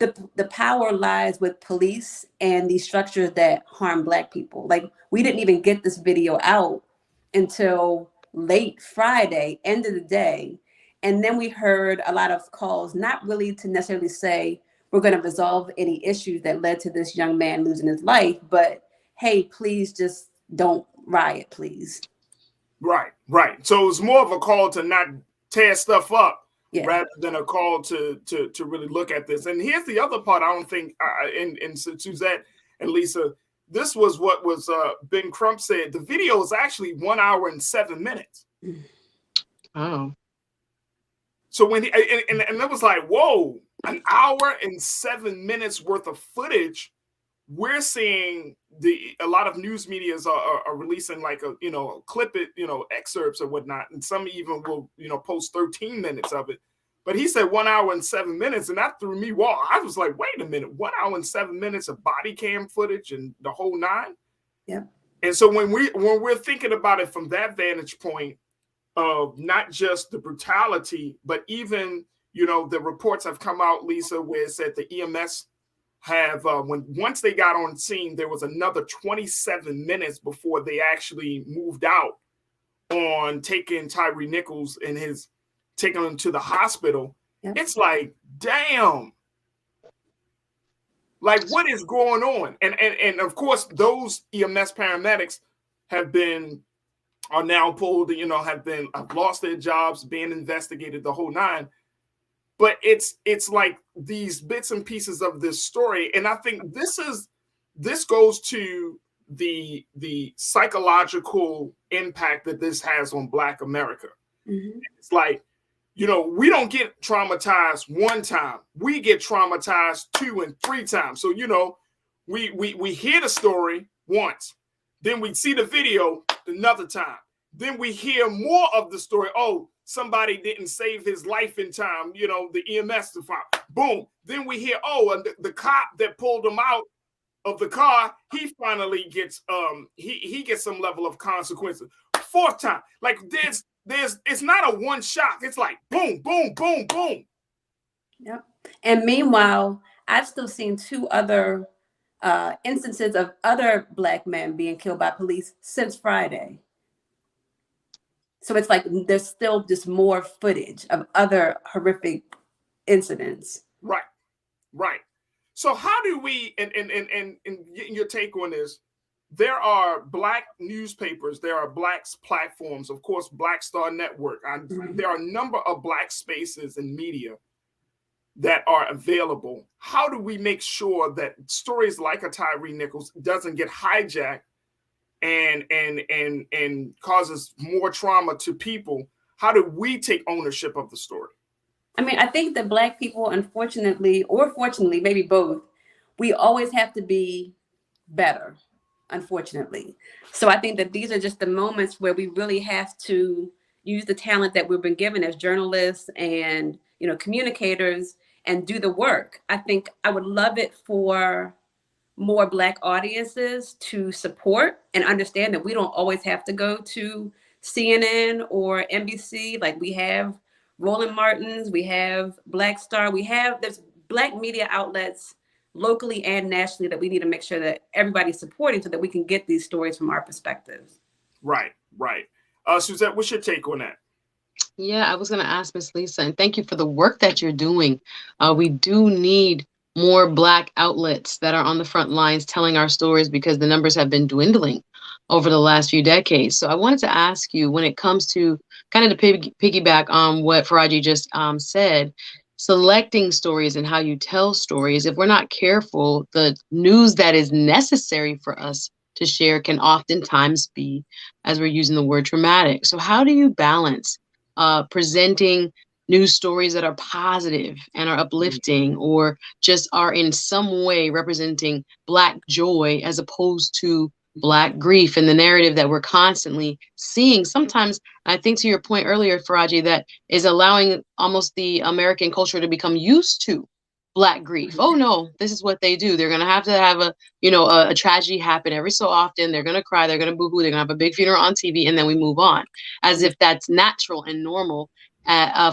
the power lies with police and these structures that harm Black people. We didn't even get this video out until late Friday, end of the day. And then we heard a lot of calls, not really to necessarily say we're going to resolve any issues that led to this young man losing his life, but hey, please just don't riot, please. Right. So it's more of a call to not tear stuff up, rather than a call to really look at this. And here's the other part. I don't think, and Suzette and Lisa, this was what was Ben Crump said. The video is actually 1 hour and 7 minutes. Oh. So when and it was like, whoa, an hour and 7 minutes worth of footage. We're seeing a lot of news medias are releasing clip it, excerpts or whatnot, and some even will post 13 minutes of it. But he said 1 hour and 7 minutes, and that threw me. Wow, I was like, wait a minute, 1 hour and 7 minutes of body cam footage and the whole nine. Yeah. And so when we're thinking about it from that vantage point of not just the brutality, but even the reports have come out, Lisa, where it said the EMS have once they got on scene, there was another 27 minutes before they actually moved out on taking Tyre Nichols and taking him to the hospital. Yep. It's like, damn, what is going on? And of course, those EMS paramedics are now pulled, have lost their jobs, being investigated, the whole nine. But it's like these bits and pieces of this story, and I think this goes to the psychological impact that this has on Black America. Mm-hmm. It's like, we don't get traumatized one time; we get traumatized 2 and 3 times. So we hear the story once, then we see the video another time, then we hear more of the story. Oh, somebody didn't save his life in time, the EMS to find. Boom. Then we hear, and the cop that pulled him out of the car, he finally gets he gets some level of consequences. 4th time. It's not a one shot. It's like boom, boom, boom, boom. Yep. And meanwhile, I've still seen 2 other instances of other Black men being killed by police since Friday. So it's like there's still just more footage of other horrific incidents. Right. So how do we, and getting your take on this, there are Black newspapers, there are Black platforms, of course, Black Star Network. There are a number of Black spaces in media that are available. How do we make sure that stories like a Tyre Nichols doesn't get hijacked and causes more trauma to people? How do we take ownership of the story? I mean, I think that Black people, unfortunately, or fortunately, maybe both, we always have to be better, unfortunately. So I think that these are just the moments where we really have to use the talent that we've been given as journalists and, you know, communicators, and do the work. I think I would love it for more Black audiences to support and understand that we don't always have to go to CNN or NBC. Like, we have Roland Martin's, we have Black Star, there's Black media outlets locally and nationally that we need to make sure that everybody's supporting so that we can get these stories from our perspectives. Right. Suzette, what's your take on that? Yeah, I was going to ask Miss Lisa, and thank you for the work that you're doing. We do need more Black outlets that are on the front lines telling our stories, because the numbers have been dwindling over the last few decades. So I wanted to ask you, when it comes to kind of to piggyback on what Farajii just said, selecting stories and how you tell stories, if we're not careful, the news that is necessary for us to share can oftentimes be, as we're using the word, traumatic. So how do you balance presenting news stories that are positive and are uplifting, or just are in some way representing Black joy, as opposed to Black grief, and the narrative that we're constantly seeing? Sometimes, I think to your point earlier, Farajii, that is allowing almost the American culture to become used to Black grief. Oh no, this is what they do. They're gonna have a tragedy happen every so often. They're gonna cry, they're gonna boo-hoo, they're gonna have a big funeral on TV, and then we move on, as if that's natural and normal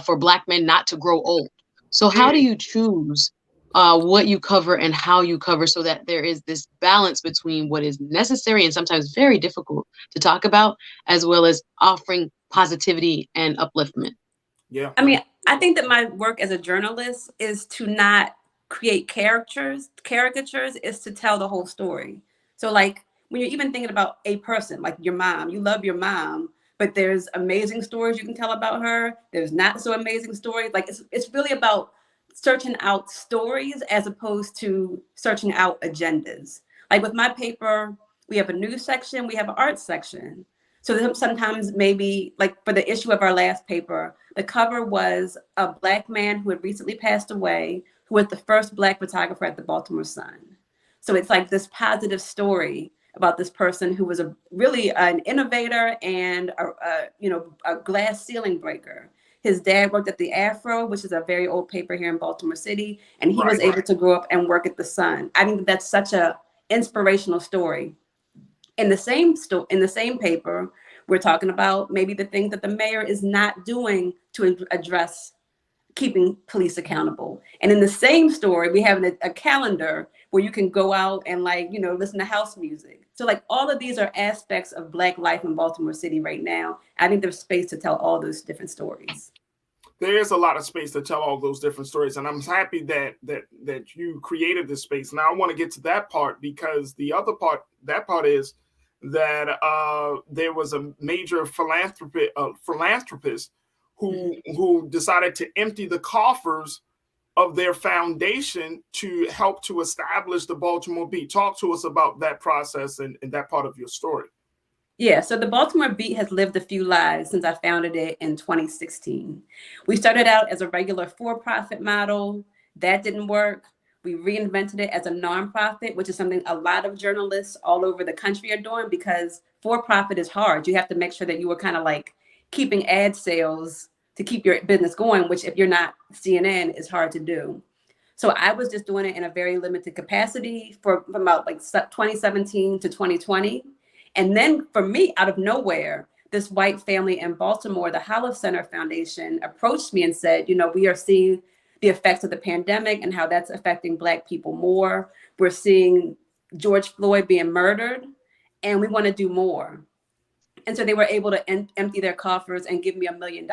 for Black men not to grow old. So how do you choose what you cover and how you cover, so that there is this balance between what is necessary and sometimes very difficult to talk about, as well as offering positivity and upliftment? Yeah. I mean, I think that my work as a journalist is to not create caricatures, is to tell the whole story. So like, when you're even thinking about a person, like your mom, you love your mom, but there's amazing stories you can tell about her. There's not so amazing stories. Like, it's really about searching out stories as opposed to searching out agendas. Like with my paper, we have a news section, we have an art section. So sometimes, maybe like for the issue of our last paper, the cover was a Black man who had recently passed away, who was the first Black photographer at the Baltimore Sun. So it's like this positive story about this person who was really an innovator and a glass ceiling breaker. His dad worked at the Afro, which is a very old paper here in Baltimore City, and he was able to grow up and work at the Sun. I think that's such a inspirational story. In the same paper, we're talking about maybe the things that the mayor is not doing to address keeping police accountable. And in the same story, we have a calendar where you can go out and listen to house music. So like, all of these are aspects of Black life in Baltimore City right now. I think there's space to tell all those different stories. There is a lot of space to tell all those different stories, and I'm happy that you created this space. Now I want to get to that part, because the other part, is that there was a major philanthropist who decided to empty the coffers of their foundation to help to establish the Baltimore Beat. Talk to us about that process and that part of your story. Yeah, so the Baltimore Beat has lived a few lives since I founded it in 2016. We started out as a regular for-profit model. That didn't work. We reinvented it as a nonprofit, which is something a lot of journalists all over the country are doing, because for-profit is hard. You have to make sure that you are kind of like keeping ad sales to keep your business going, which if you're not CNN is hard to do. So I was just doing it in a very limited capacity from about 2017 to 2020. And then for me, out of nowhere, this white family in Baltimore, the Hollis Center Foundation, approached me and said, we are seeing the effects of the pandemic and how that's affecting Black people more. We're seeing George Floyd being murdered, and we want to do more. And so they were able to empty their coffers and give me $1 million.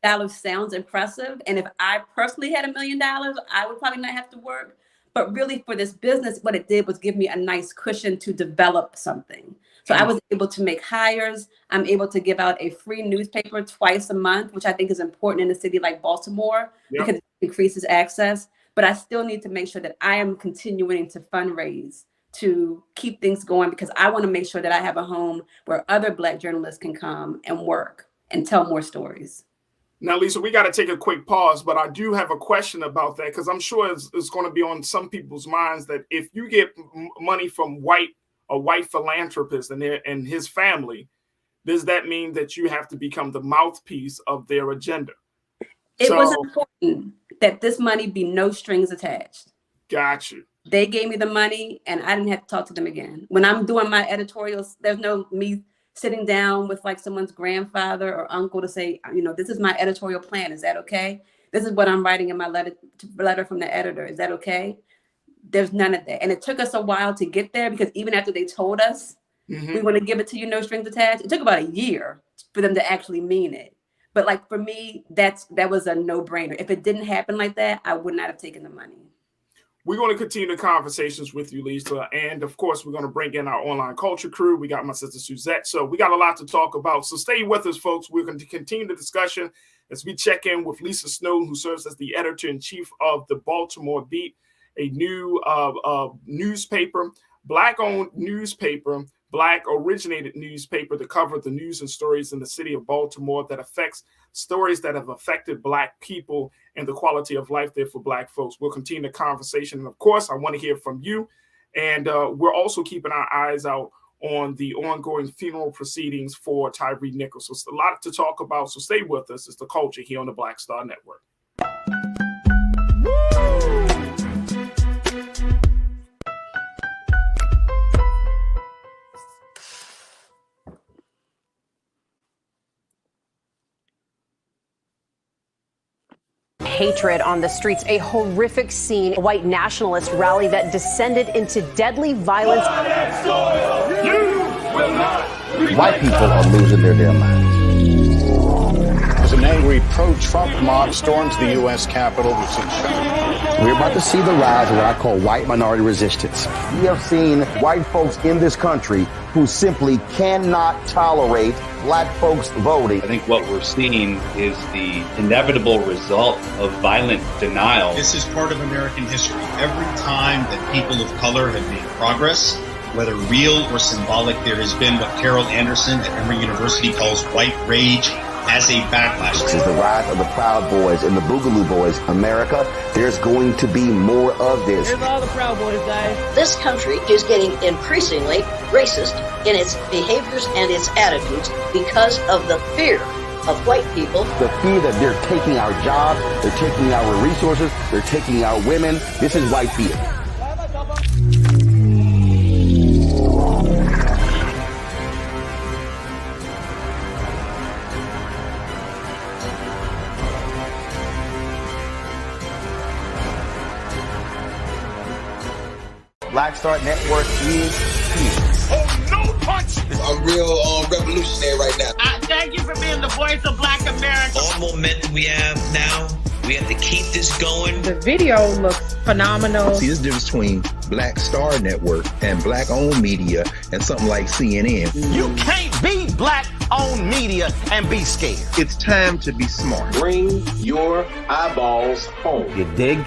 $1 sounds impressive. And if I personally had $1 million, I would probably not have to work. But really for this business, what it did was give me a nice cushion to develop something. So I was able to make hires. I'm able to give out a free newspaper twice a month, which I think is important in a city like Baltimore because it increases access. But I still need to make sure that I am continuing to fundraise to keep things going because I want to make sure that I have a home where other Black journalists can come and work and tell more stories. Now, Lisa, we got to take a quick pause, but I do have a question about that because I'm sure it's going to be on some people's minds that if you get money from a white philanthropist and his family, does that mean that you have to become the mouthpiece of their agenda? It was important that this money be no strings attached. Got you. They gave me the money and I didn't have to talk to them again. When I'm doing my editorials, there's no me sitting down with like someone's grandfather or uncle to say, you know, this is my editorial plan. Is that okay? This is what I'm writing in my letter from the editor. Is that okay? There's none of that. And it took us a while to get there because even after they told us, we want to give it to you, no strings attached, it took about a year for them to actually mean it. But like for me, that was a no-brainer. If it didn't happen like that, I would not have taken the money. We're going to continue the conversations with you, Lisa. And of course, we're going to bring in our online culture crew. We got my sister Suzette. So we got a lot to talk about. So stay with us, folks. We're going to continue the discussion as we check in with Lisa Snowden, who serves as the editor-in-chief of the Baltimore Beat, a new newspaper, Black-owned newspaper, Black-originated newspaper to cover the news and stories in the city of Baltimore that affects stories that have affected Black people and the quality of life there for Black folks. We'll continue the conversation. And of course, I want to hear from you. And we're also keeping our eyes out on the ongoing funeral proceedings for Tyre Nichols. So it's a lot to talk about. So stay with us. It's The Culture here on the Black Star Network. Hatred on the streets, a horrific scene, a white nationalist rally that descended into deadly violence. White people are losing their damn minds. As an angry pro-Trump mob storms the U.S. Capitol, we're about to see the rise of what I call white minority resistance. We have seen white folks in this country who simply cannot tolerate Black folks voting. I think what we're seeing is the inevitable result of violent denial. This is part of American history. Every time that people of color have made progress, whether real or symbolic, there has been what Carol Anderson at Emory University calls white rage as a backlash. This is the rise of the Proud Boys and the Boogaloo Boys. America, there's going to be more of this. Here's all the Proud Boys, guys. This country is getting increasingly racist in its behaviors and its attitudes because of the fear of white people. The fear that they're taking our jobs, they're taking our resources, they're taking our women. This is white fear. Black Star Network is here. Oh, no punch! I'm real revolutionary right now. Thank you for being the voice of Black America. All momentum we have now, we have to keep this going. The video looks phenomenal. See, there's a difference between Black Star Network and Black-owned media and something like CNN. You can't be Black-owned media and be scared. It's time to be smart. Bring your eyeballs home. You dig?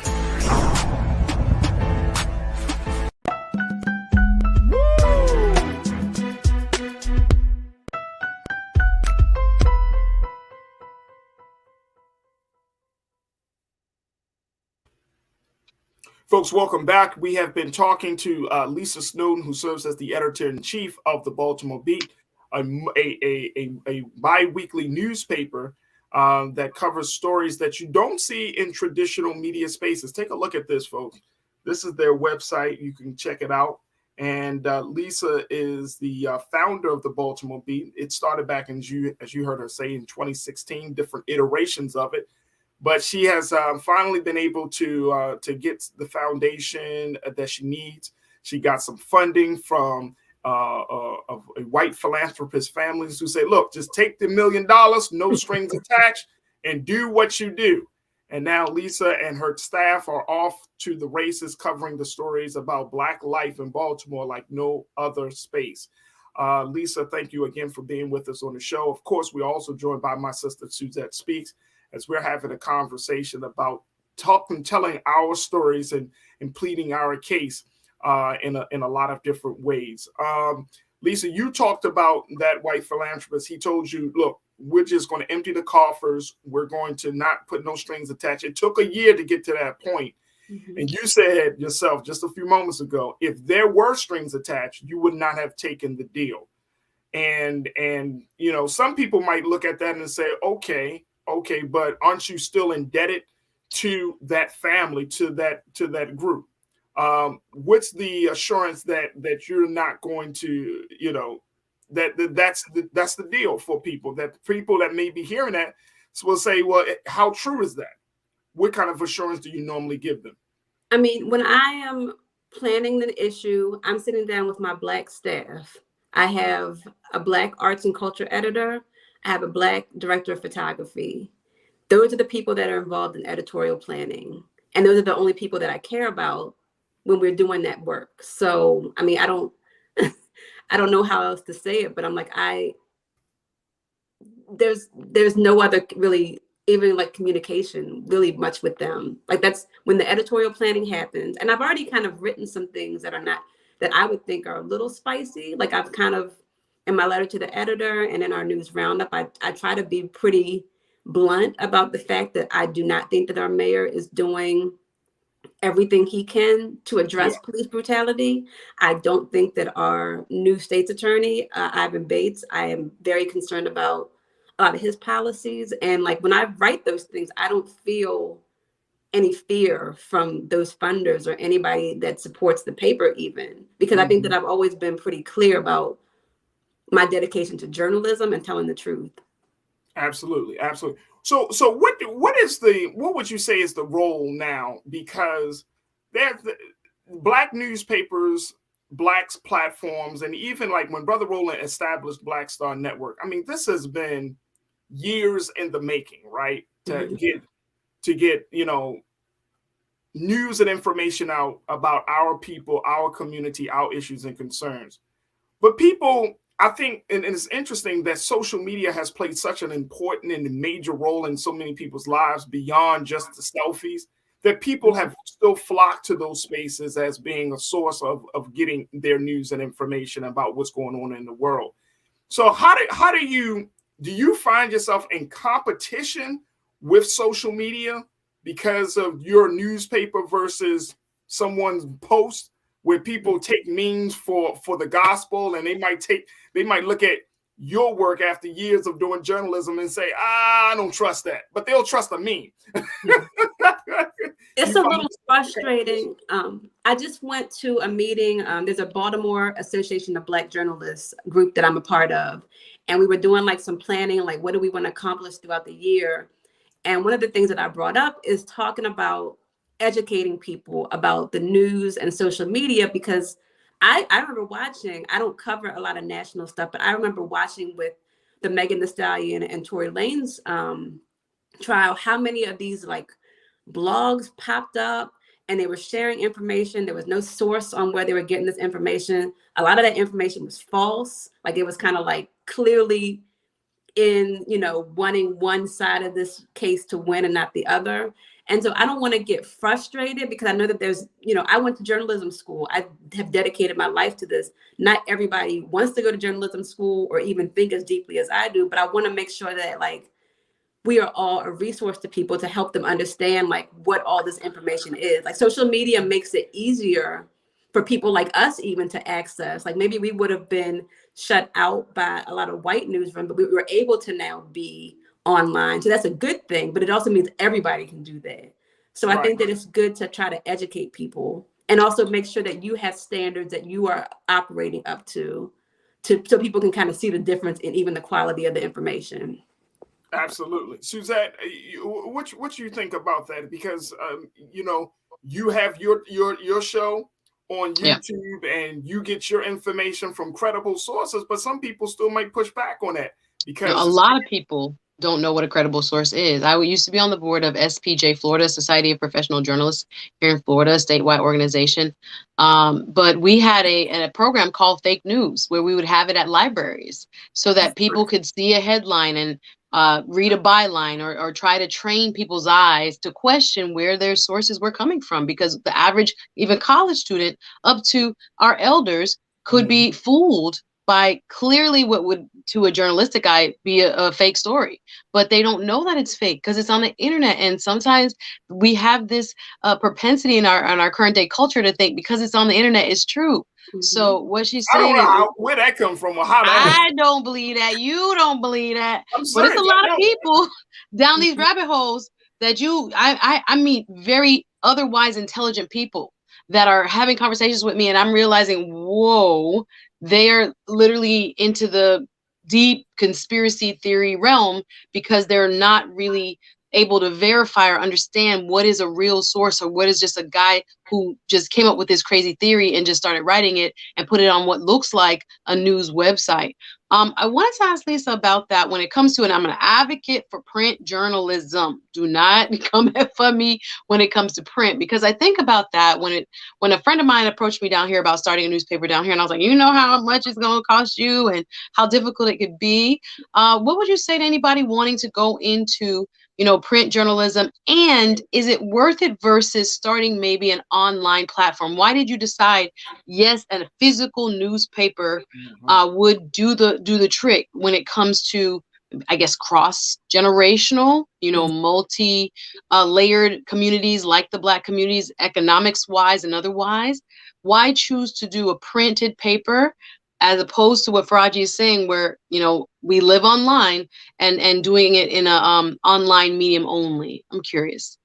Folks, welcome back. We have been talking to Lisa Snowden, who serves as the editor-in-chief of the Baltimore Beat, a bi-weekly newspaper that covers stories that you don't see in traditional media spaces. Take a look at this, folks. This is their website. You can check it out. And Lisa is the founder of the Baltimore Beat. It started back in, as you heard her say, in 2016, different iterations of it. But she has finally been able to get the foundation that she needs. She got some funding from a white philanthropist families who say, look, just take the $1 million, no strings attached, and do what you do. And now Lisa and her staff are off to the races covering the stories about Black life in Baltimore like no other space. Lisa, thank you again for being with us on the show. Of course, we're also joined by my sister Suzette Speaks, as we're having a conversation about telling our stories and pleading our case in a lot of different ways. Lisa, you talked about that white philanthropist. He told you, look, we're just going to empty the coffers. We're going to not put no strings attached. It took a year to get to that point. Mm-hmm. And you said yourself just a few moments ago, if there were strings attached, you would not have taken the deal. And you know, some people might look at that and say, okay, but aren't you still indebted to that family, to that group? What's the assurance that you're not going to, you know, that's the deal for people that may be hearing that will say, well, how true is that? What kind of assurance do you normally give them? I mean, when I am planning the issue, I'm sitting down with my Black staff. I have a Black arts and culture editor. I have a Black director of photography. Those are the people that are involved in editorial planning. And those are the only people that I care about when we're doing that work. So, I mean, I don't know how else to say it, but I'm like, there's no other really, even like communication really much with them. Like that's when the editorial planning happens. And I've already kind of written some things that I would think are a little spicy. Like I've kind of, in my letter to the editor and in our news roundup, I try to be pretty blunt about the fact that I do not think that our mayor is doing everything he can to address police brutality. I don't think that our new state's attorney, Ivan Bates, I am very concerned about a lot of his policies. And like when I write those things, I don't feel any fear from those funders or anybody that supports the paper even, because I think that I've always been pretty clear about my dedication to journalism and telling the truth. Absolutely. So what would you say is the role now? Because there's Black newspapers, Black's platforms, and even like when Brother Roland established Black Star Network, I mean, this has been years in the making, right? To get, you know, news and information out about our people, our community, our issues and concerns. But people, I think, and it's interesting that social media has played such an important and major role in so many people's lives beyond just the selfies, that people have still flocked to those spaces as being a source of getting their news and information about what's going on in the world. So do you find yourself in competition with social media because of your newspaper versus someone's post, where people take memes for the gospel, and they might look at your work after years of doing journalism and say, I don't trust that, but they'll trust a meme. It's a little frustrating. I just went to a meeting. There's a Baltimore Association of Black Journalists group that I'm a part of. And we were doing like some planning, like what do we want to accomplish throughout the year? And one of the things that I brought up is talking about educating people about the news and social media, because I remember watching, I don't cover a lot of national stuff, but I remember watching with the Megan Thee Stallion and Tory Lanez trial, how many of these like blogs popped up and they were sharing information. There was no source on where they were getting this information. A lot of that information was false. Like it was kind of like clearly in, you know, wanting one side of this case to win and not the other. And so I don't want to get frustrated, because I know that there's, you know, I went to journalism school. I have dedicated my life to this. Not everybody wants to go to journalism school or even think as deeply as I do, but I want to make sure that like we are all a resource to people to help them understand like what all this information is. Like social media makes it easier for people like us even to access. Like maybe we would have been shut out by a lot of white newsrooms, but we were able to now be online. So that's a good thing, but it also means everybody can do that. So I think that it's good to try to educate people and also make sure that you have standards that you are operating up to so people can kind of see the difference in even the quality of the information. Absolutely. Suzette, what do you think about that? Because, you know, you have your show on YouTube and you get your information from credible sources, but some people still might push back on that. Because a lot of people don't know what a credible source is. I used to be on the board of SPJ Florida, Society of Professional Journalists here in Florida, a statewide organization. But we had a program called Fake News where we would have it at libraries so that people could see a headline and read a byline or try to train people's eyes to question where their sources were coming from, because the average, even college student up to our elders could be fooled by clearly what would to a journalistic eye be a fake story, but they don't know that it's fake because it's on the internet. And sometimes we have this propensity in our current day culture to think because it's on the internet it's true. So what she's saying is, where that come from or how that I don't believe that. You don't believe that. But it's a lot of people down these rabbit holes that I meet very otherwise intelligent people that are having conversations with me, and I'm realizing, whoa, they are literally into the deep conspiracy theory realm because they're not really able to verify or understand what is a real source or what is just a guy who just came up with this crazy theory and just started writing it and put it on what looks like a news website. I wanted to ask Lisa about that when it comes to, and I'm an advocate for print journalism. Do not come for me when it comes to print, because I think about that when a friend of mine approached me down here about starting a newspaper down here, and I was like, you know how much it's going to cost you and how difficult it could be. What would you say to anybody wanting to go into print journalism, and is it worth it versus starting maybe an online platform? Why did you decide, yes, a physical newspaper would do the trick when it comes to, I guess, cross-generational, multi layered communities like the Black communities, economics wise and otherwise? Why choose to do a printed paper as opposed to what Farajii is saying, where, we live online and doing it in a online medium only? I'm curious.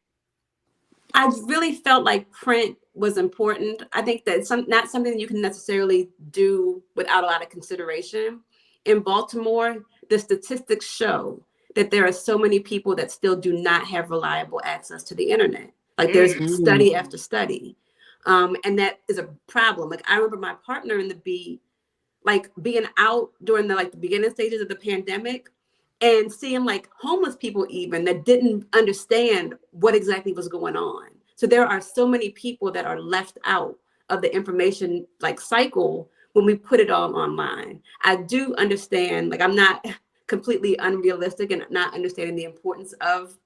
I really felt like print was important. I think that it's not something that you can necessarily do without a lot of consideration. In Baltimore, the statistics show that there are so many people that still do not have reliable access to the internet. Like there's study after study. And that is a problem. Like I remember my partner in the Beat, like being out during the beginning stages of the pandemic and seeing like homeless people even that didn't understand what exactly was going on. So there are so many people that are left out of the information cycle when we put it all online. I do understand, I'm not completely unrealistic and not understanding the importance of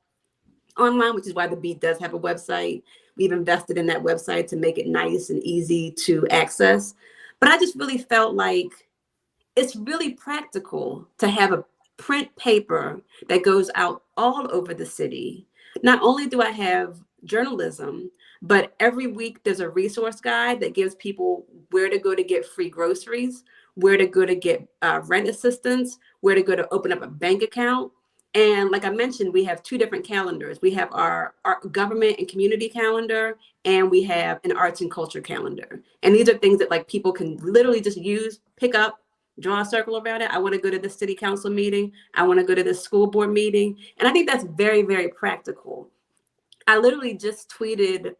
online, which is why the Beat does have a website. We've invested in that website to make it nice and easy to access. But I just really felt like it's really practical to have a print paper that goes out all over the city. Not only do I have journalism, but every week there's a resource guide that gives people where to go to get free groceries, where to go to get rent assistance, where to go to open up a bank account. And like I mentioned, we have two different calendars. We have our government and community calendar, and we have an arts and culture calendar. And these are things that people can literally just use, pick up, draw a circle around it. I want to go to the city council meeting. I want to go to the school board meeting. And I think that's very, very practical. I literally just tweeted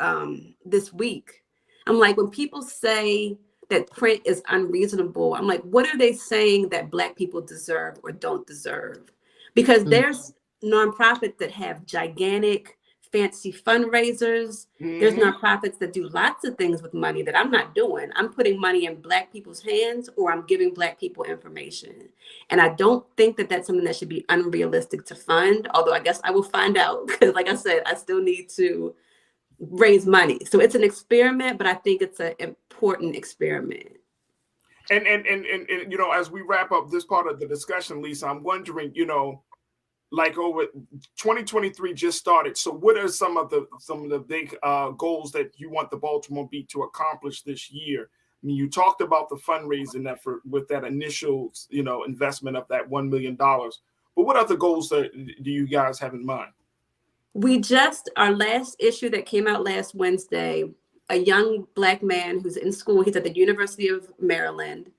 this week. I'm like, when people say that print is unreasonable, I'm like, what are they saying that Black people deserve or don't deserve? Because there's nonprofits that have gigantic, fancy fundraisers. There's nonprofits that do lots of things with money that I'm not doing. I'm putting money in Black people's hands, or I'm giving Black people information. And I don't think that that's something that should be unrealistic to fund, although I guess I will find out, because like I said, I still need to raise money. So it's an experiment, but I think it's an important experiment. And as we wrap up this part of the discussion, Lisa, I'm wondering, over 2023 just started. So what are some of the big goals that you want the Baltimore Beat to accomplish this year? I mean, you talked about the fundraising effort with that initial, investment of that $1 million. But what other goals do you guys have in mind? Our last issue that came out last Wednesday, a young Black man who's in school, he's at the University of Maryland,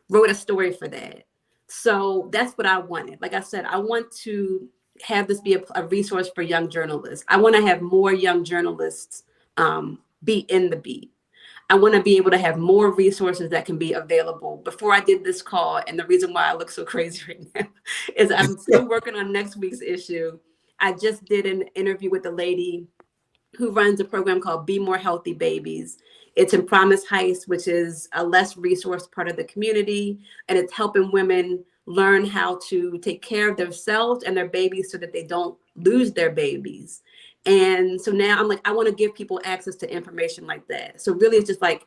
wrote a story for that. So that's what I wanted. Like I said, I want to have this be a resource for young journalists. I want to have more young journalists be in the Beat. I want to be able to have more resources that can be available. Before I did this call, and the reason why I look so crazy right now is I'm still working on next week's issue. I just did an interview with a lady who runs a program called Be More Healthy Babies. It's in Promise Heights, which is a less resourced part of the community, and it's helping women learn how to take care of themselves and their babies so that they don't lose their babies. And so now I'm like, I want to give people access to information like that. So really it's just like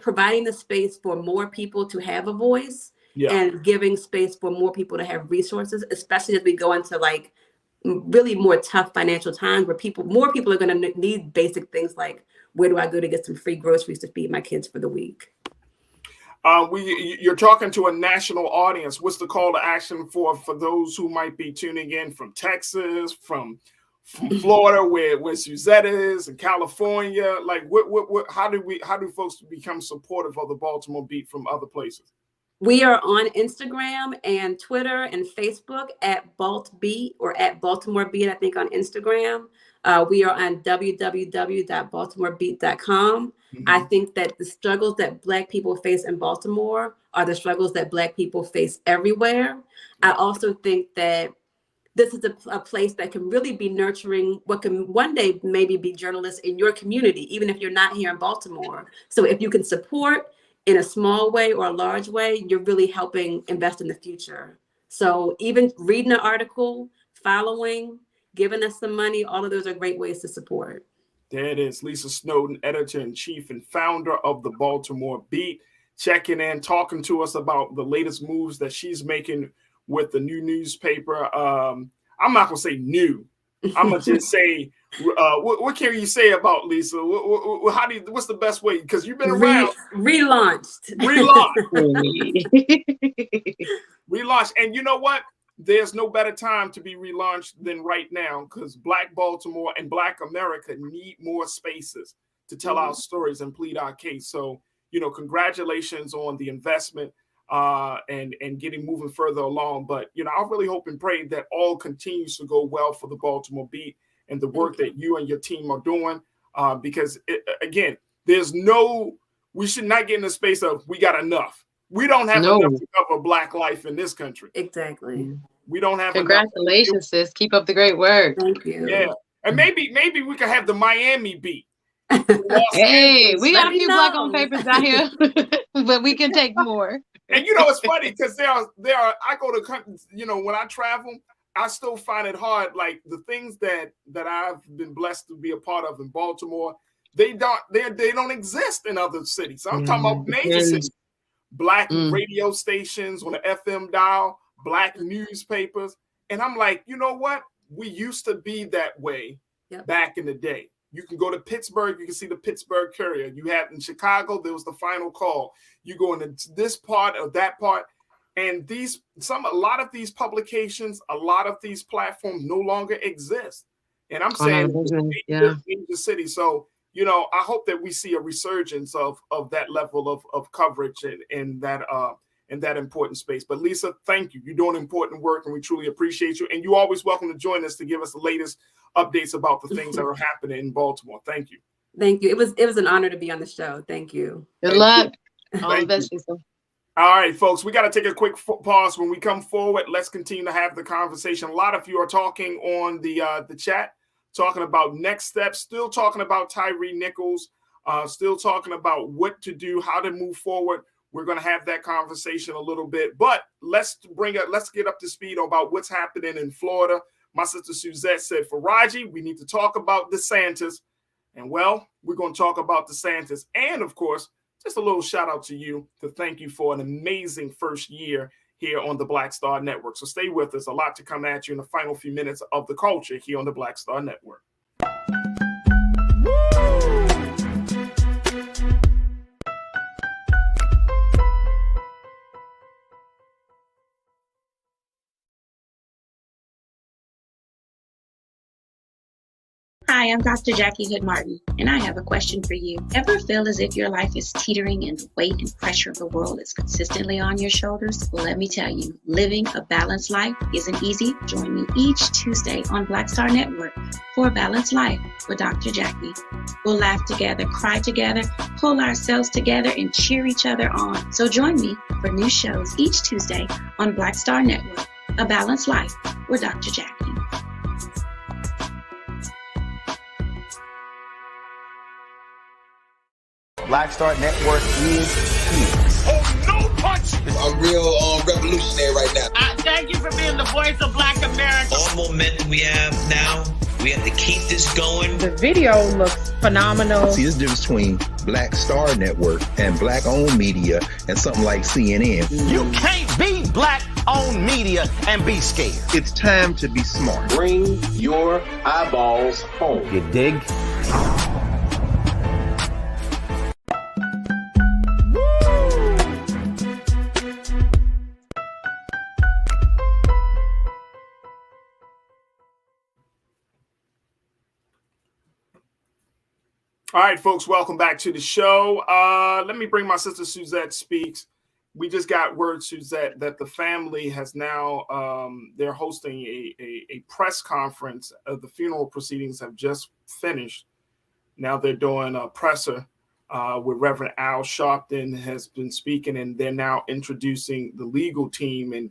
providing the space for more people to have a voice and giving space for more people to have resources, especially as we go into like really more tough financial times where more people are going to need basic things like, where do I go to get some free groceries to feed my kids for the week? You're talking to a national audience. What's the call to action for those who might be tuning in from Texas, from Florida, where Suzette is, and California? Like, how do folks become supportive of the Baltimore Beat from other places? We are on Instagram and Twitter and Facebook at BaltBeat or at Baltimore Beat, I think, on Instagram. We are on www.baltimorebeat.com. I think that the struggles that Black people face in Baltimore are the struggles that Black people face everywhere. I also think that this is a place that can really be nurturing what can one day maybe be journalists in your community, even if you're not here in Baltimore. So if you can support in a small way or a large way, you're really helping invest in the future. So even reading an article, following, giving us some money, all of those are great ways to support. There it is. Lisa Snowden, editor-in-chief and founder of the Baltimore Beat, checking in, talking to us about the latest moves that she's making with the new newspaper. I'm not going to say new. I'm going to just say, what can you say about Lisa? What's the best way? Because you've been around. Relaunched. Relaunched. And you know what? There's no better time to be relaunched than right now, because Black Baltimore and Black America need more spaces to tell our stories and plead our case. So, congratulations on the investment and getting moving further along. But, I really hope and pray that all continues to go well for the Baltimore Beat and the work that you and your team are doing. Because, again, we should not get in the space of we got enough. We don't have enough to cover Black life in this country. Exactly. We don't have Congratulations, sis. Keep up the great work. Thank you. Yeah. And maybe we could have the Miami Beat. Hey, we got a few Black-owned papers out here, but we can take more. And it's funny because there are I go to countries, when I travel, I still find it hard. Like the things that I've been blessed to be a part of in Baltimore, they don't exist in other cities. So I'm talking about major cities. Black radio stations on the FM dial, Black newspapers. And I'm like, you know what? We used to be that way back in the day. You can go to Pittsburgh, you can see the Pittsburgh Courier. You had in Chicago, there was the Final Call. You go into this part or that part. And a lot of these publications, a lot of these platforms no longer exist. And I'm saying major city. So, I hope that we see a resurgence of that level of coverage in that important space. But Lisa, thank you. You're doing important work, and we truly appreciate you. And you're always welcome to join us to give us the latest updates about the things that are happening in Baltimore. Thank you. Thank you. It was an honor to be on the show. Thank you. Good luck. All the best, Lisa. All right, folks, we got to take a quick pause. When we come forward, let's continue to have the conversation. A lot of you are talking on the chat, talking about next steps, still talking about Tyre Nichols, still talking about what to do, how to move forward. We're going to have that conversation a little bit, but let's get up to speed about what's happening in Florida. My sister Suzette said, Farajii, we need to talk about DeSantis. And well, we're going to talk about DeSantis. And of course, just a little shout out to you to thank you for an amazing first year here on the Black Star Network. So stay with us. A lot to come at you in the final few minutes of the culture here on the Black Star Network. Hi, Hi, I'm Dr. Jackie Hood Martin, and I have a question for you. Ever feel as if your life is teetering and the weight and pressure of the world is consistently on your shoulders? Well, let me tell you, living a balanced life isn't easy. Join me each Tuesday on Black Star Network for A Balanced Life with Dr. Jackie. We'll laugh together, cry together, pull ourselves together, and cheer each other on. So join me for new shows each Tuesday on Black Star Network, A Balanced Life with Dr. Jackie. Black Star Network is here. Oh, no punch! I'm real revolutionary right now. Thank you for being the voice of Black America. All momentum we have now, we have to keep this going. The video looks phenomenal. See, there's a difference between Black Star Network and black-owned media and something like CNN. You can't be black-owned media and be scared. It's time to be smart. Bring your eyeballs home. You dig? All right, folks, welcome back to the show. Let me bring my sister Suzette Speaks. We just got word, Suzette, that the family has now, they're hosting a press conference. The funeral proceedings have just finished. Now they're doing a presser with Reverend Al Sharpton has been speaking, and they're now introducing the legal team, and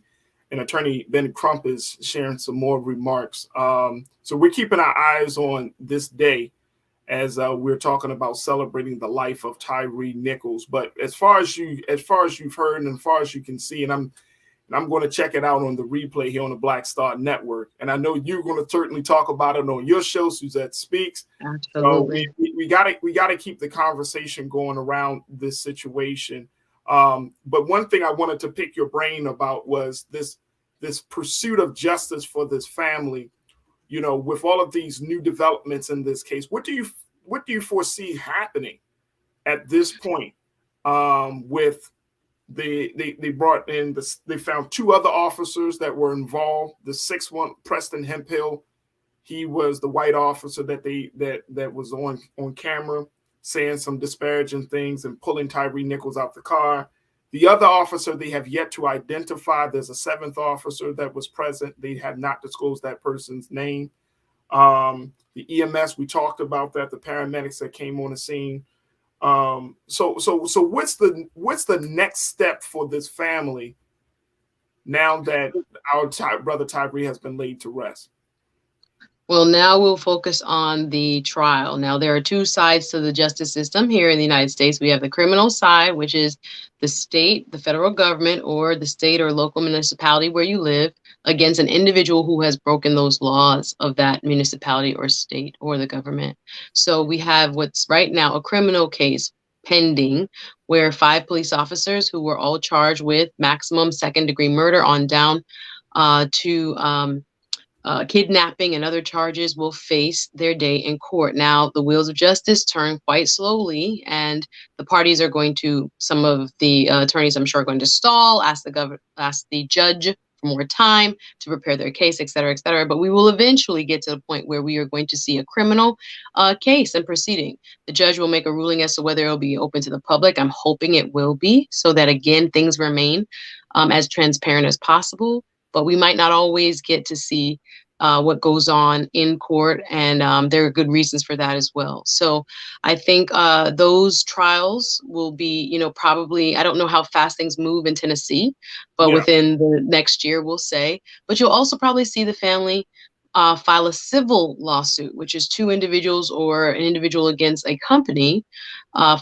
Attorney Ben Crump is sharing some more remarks. So we're keeping our eyes on this day as we're talking about celebrating the life of Tyre Nichols. But as far as you've heard, and as far as you can see, and I'm going to check it out on the replay here on the Black Star Network. And I know you're going to certainly talk about it on your show, Suzette Speaks. Absolutely. So we got to keep the conversation going around this situation. But one thing I wanted to pick your brain about was this pursuit of justice for this family. You know, with all of these new developments in this case, what do you foresee happening at this point? With they brought in they found two other officers that were involved. The sixth one, Preston Hemphill, he was the white officer that was on camera saying some disparaging things and pulling Tyre Nichols out the car. The other officer they have yet to identify. There's a seventh officer that was present. They have not disclosed that person's name. The EMS, we talked about that. The paramedics that came on the scene. So what's the next step for this family now that our brother Tyre has been laid to rest? Well, now we'll focus on the trial. Now, there are two sides to the justice system here in the United States. We have the criminal side, which is the state, the federal government, or the state or local municipality where you live against an individual who has broken those laws of that municipality or state or the government. So we have what's right now a criminal case pending where 5 police officers who were all charged with maximum second-degree murder on down to kidnapping and other charges will face their day in court. Now, the wheels of justice turn quite slowly, and the parties are going to, some of the attorneys, I'm sure, are going to stall, ask the judge for more time to prepare their case, et cetera, et cetera. But we will eventually get to the point where we are going to see a criminal case and proceeding. The judge will make a ruling as to whether it will be open to the public. I'm hoping it will be, so that, again, things remain as transparent as possible. But we might not always get to see what goes on in court, and there are good reasons for that as well. So I think those trials will be, probably, I don't know how fast things move in Tennessee, but within the next year, we'll say. But you'll also probably see the family file a civil lawsuit, which is 2 individuals or an individual against a company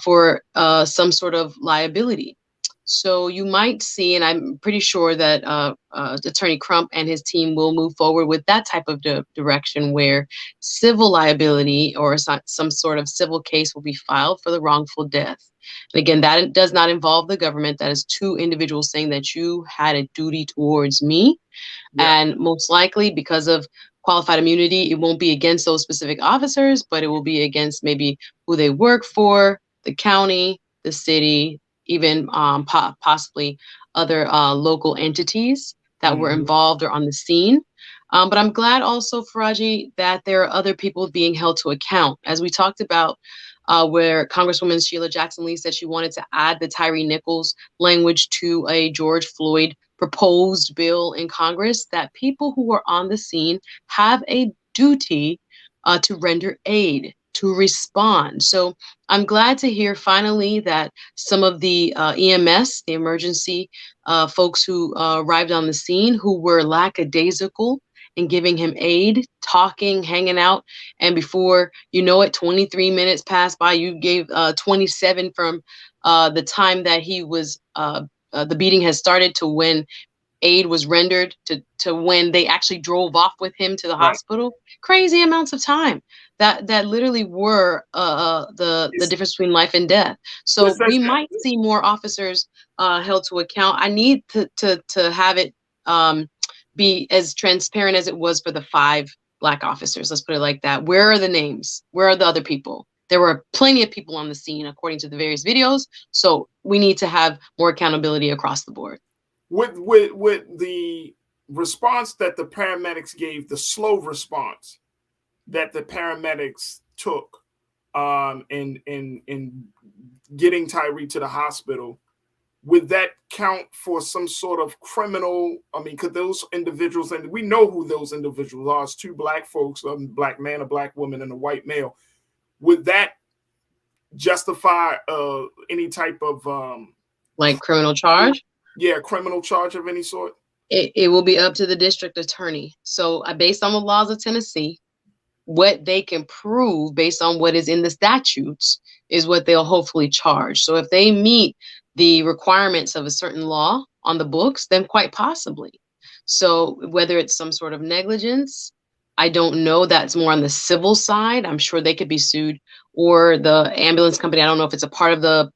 for some sort of liability. So you might see, and I'm pretty sure that Attorney Crump and his team will move forward with that type of direction where civil liability or some sort of civil case will be filed for the wrongful death. And again, that does not involve the government. That is 2 individuals saying that you had a duty towards me. Yeah. And most likely because of qualified immunity, it won't be against those specific officers, but it will be against maybe who they work for, the county, the city, even possibly other local entities that were involved or on the scene. But I'm glad also, Farajii, that there are other people being held to account. As we talked about, where Congresswoman Sheila Jackson Lee said she wanted to add the Tyre Nichols language to a George Floyd proposed bill in Congress, that people who are on the scene have a duty to render aid, to respond. So I'm glad to hear finally that some of the EMS, the emergency folks who arrived on the scene, who were lackadaisical in giving him aid, talking, hanging out, and before you know it, 23 minutes passed by. You gave 27 from the time that he was the beating has started to when aid was rendered to when they actually drove off with him to the hospital. Crazy amounts of time that literally were the difference between life and death. So we might see more officers held to account. I need to have it be as transparent as it was for the 5 Black officers. Let's put it like that. Where are the names? Where are the other people? There were plenty of people on the scene according to the various videos. So we need to have more accountability across the board. With the response that the paramedics gave, the slow response that the paramedics took in getting Tyre to the hospital, would that count for some sort of criminal? I mean, could those individuals, and we know who those individuals are, it's 2 Black folks, a Black man, a Black woman, and a white male. Would that justify any type of like criminal charge? Yeah, criminal charge of any sort? It will be up to the district attorney. So based on the laws of Tennessee, what they can prove based on what is in the statutes is what they'll hopefully charge. So if they meet the requirements of a certain law on the books, then quite possibly. So whether it's some sort of negligence, I don't know. That's more on the civil side. I'm sure they could be sued, or the ambulance company. I don't know if it's a part of the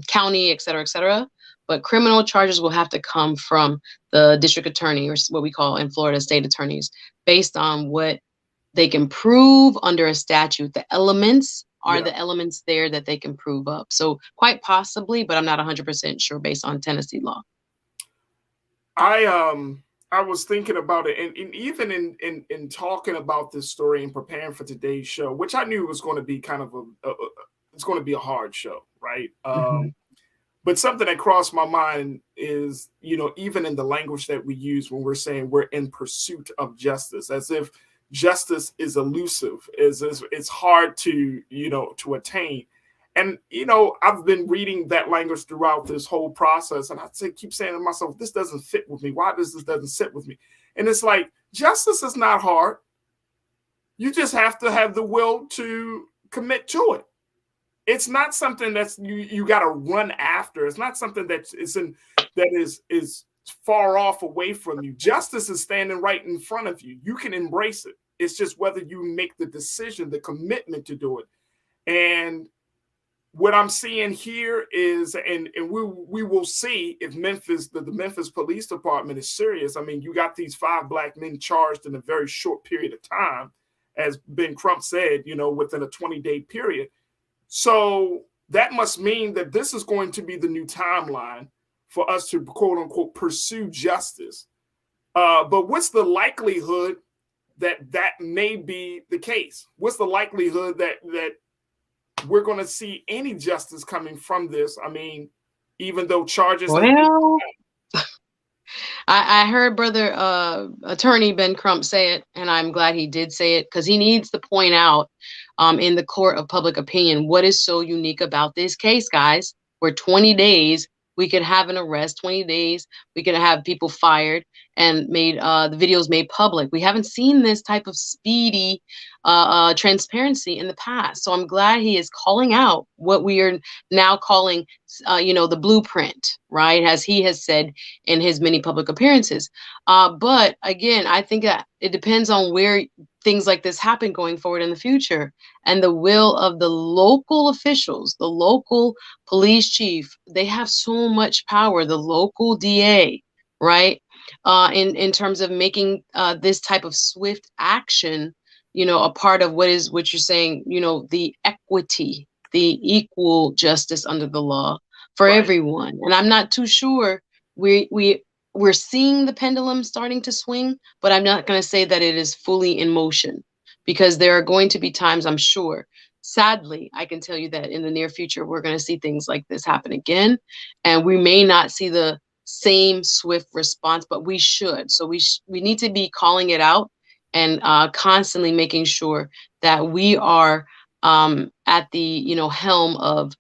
county, et cetera, et cetera. But criminal charges will have to come from the district attorney, or what we call in Florida state attorneys, based on what they can prove under a statute. The elements are the elements there that they can prove up. So quite possibly, but I'm not 100% sure based on Tennessee law. I was thinking about it, and even in talking about this story and preparing for today's show, which I knew was going to be kind of it's going to be a hard show, right? But something that crossed my mind is, even in the language that we use when we're saying we're in pursuit of justice, as if justice is elusive, as if it's hard to attain. And, I've been reading that language throughout this whole process, and I keep saying to myself, this doesn't fit with me. Why does this doesn't sit with me? And it's like, justice is not hard. You just have to have the will to commit to it. It's not something that's you got to run after. It's not something that is far off away from you. Justice is standing right in front of you. You can embrace it. It's just whether you make the decision, the commitment to do it. And what I'm seeing here is, and we will see if the Memphis Police Department is serious. I mean, you got these 5 Black men charged in a very short period of time, as Ben Crump said, within a 20-day period. So that must mean that this is going to be the new timeline for us to, quote unquote, pursue justice. But what's the likelihood that may be the case? What's the likelihood that we're going to see any justice coming from this? I mean, even though charges... Well, I heard brother attorney Ben Crump say it, and I'm glad he did say it, because he needs to point out in the court of public opinion what is so unique about this case, guys. Where 20 days we could have an arrest, 20 days we could have people fired and made the videos made public. We haven't seen this type of speedy transparency in the past. So I'm glad he is calling out what we are now calling the blueprint, right? As he has said in his many public appearances. But again, I think that it depends on where things like this happen going forward in the future, and the will of the local officials, the local police chief. They have so much power, the local DA, right? In terms of making this type of swift action, a part of what you're saying, the equity, the equal justice under the law for everyone. And I'm not too sure we we're seeing the pendulum starting to swing, but I'm not going to say that it is fully in motion, because there are going to be times, I'm sure, sadly, I can tell you that in the near future, we're going to see things like this happen again. And we may not see the same swift response, but we should. So we need to be calling it out and constantly making sure that we are at the helm of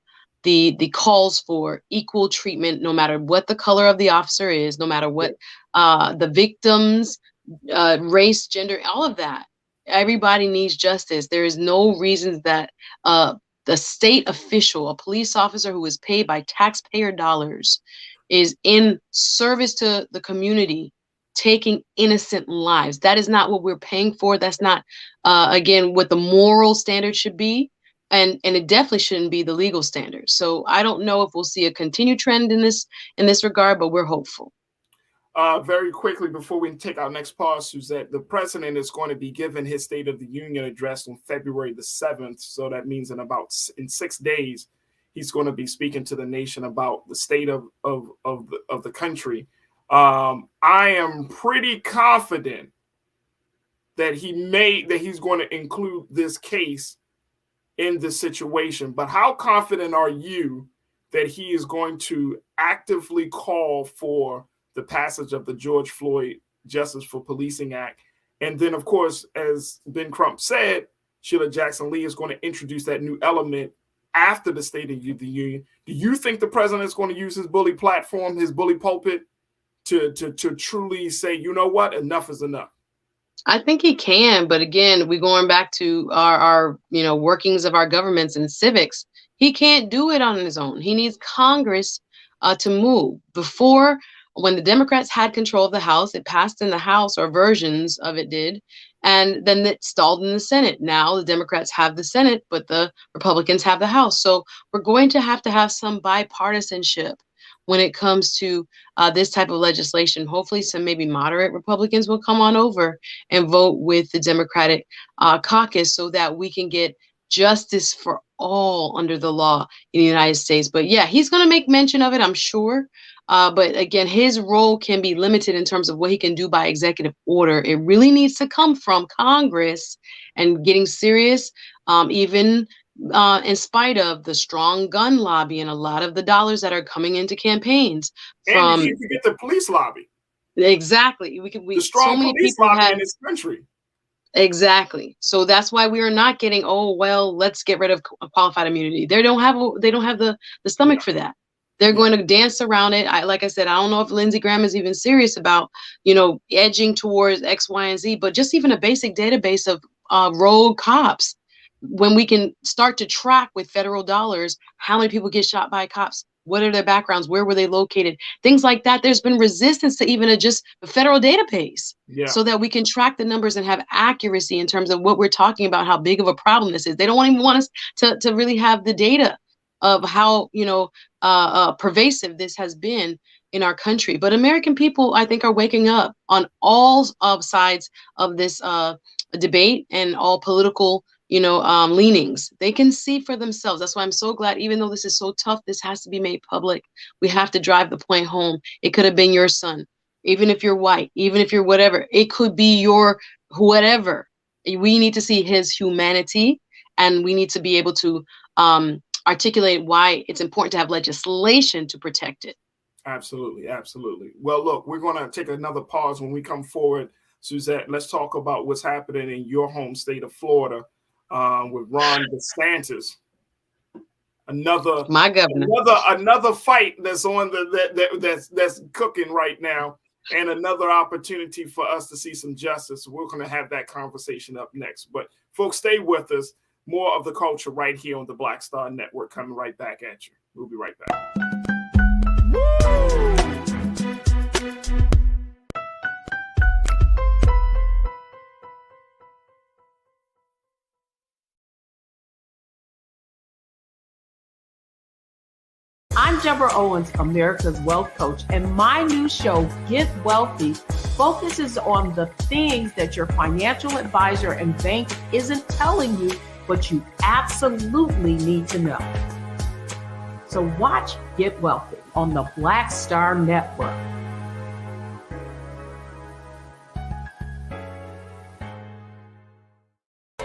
the calls for equal treatment, no matter what the color of the officer is, no matter what the victim's race, gender, all of that. Everybody needs justice. There is no reason that the state official, a police officer who is paid by taxpayer dollars, is in service to the community, taking innocent lives. That is not what we're paying for. That's not, again, what the moral standard should be. And it definitely shouldn't be the legal standard. So I don't know if we'll see a continued trend in this regard, but we're hopeful. Very quickly, before we take our next pause, Suzette, the president is going to be giving his State of the Union address on February the 7th. So that means in 6 days, he's going to be speaking to the nation about the state of the country. I am pretty confident that he's going to include this case in this situation. But how confident are you that he is going to actively call for the passage of the George Floyd Justice for Policing Act? And then, of course, as Ben Crump said, Sheila Jackson Lee is going to introduce that new element after the State of the Union. Do you think the president is going to use his bully platform, his bully pulpit, to truly say, you know what, enough is enough? I think he can, but again, we're going back to our workings of our governments and civics. He can't do it on his own. He needs Congress to move. Before, when the Democrats had control of the House, it passed in the House, or versions of it did, and then it stalled in the Senate. Now the Democrats have the Senate, but the Republicans have the House. So we're going to have some bipartisanship when it comes to this type of legislation. Hopefully some maybe moderate Republicans will come on over and vote with the Democratic caucus so that we can get justice for all under the law in the United States. But yeah, he's going to make mention of it, I'm sure. But again, his role can be limited in terms of what he can do by executive order. It really needs to come from Congress and getting serious, even in spite of the strong gun lobby and a lot of the dollars that are coming into campaigns. And you can get the police lobby. Exactly. The strong so police lobby in this country. Exactly. So that's why we are not getting, oh, well, let's get rid of qualified immunity. They don't have the stomach for that. They're going to dance around it. Like I said, I don't know if Lindsey Graham is even serious about, edging towards X, Y, and Z, but just even a basic database of rogue cops. When we can start to track with federal dollars, how many people get shot by cops? What are their backgrounds? Where were they located? Things like that. There's been resistance to even just the federal database so that we can track the numbers and have accuracy in terms of what we're talking about, how big of a problem this is. They don't even want us to really have the data of how, pervasive this has been in our country. But American people, I think, are waking up on all sides of this debate and all political leanings. They can see for themselves. That's why I'm so glad, even though this is so tough, this has to be made public. We have to drive the point home. It could have been your son, even if you're white, even if you're whatever. It could be your whatever. We need to see his humanity, and we need to be able to articulate why it's important to have legislation to protect it. Absolutely. Absolutely. Well, look, we're going to take another pause. When we come forward, Suzette, let's talk about what's happening in your home state of Florida. With Ron DeSantis, another fight that's on that's cooking right now, and another opportunity for us to see some justice. We're going to have that conversation up next. But folks, stay with us. More of the culture right here on the Black Star Network, coming right back at you. We'll be right back. I'm Deborah Owens, America's Wealth Coach, and my new show, Get Wealthy, focuses on the things that your financial advisor and bank isn't telling you, but you absolutely need to know. So watch Get Wealthy on the Black Star Network.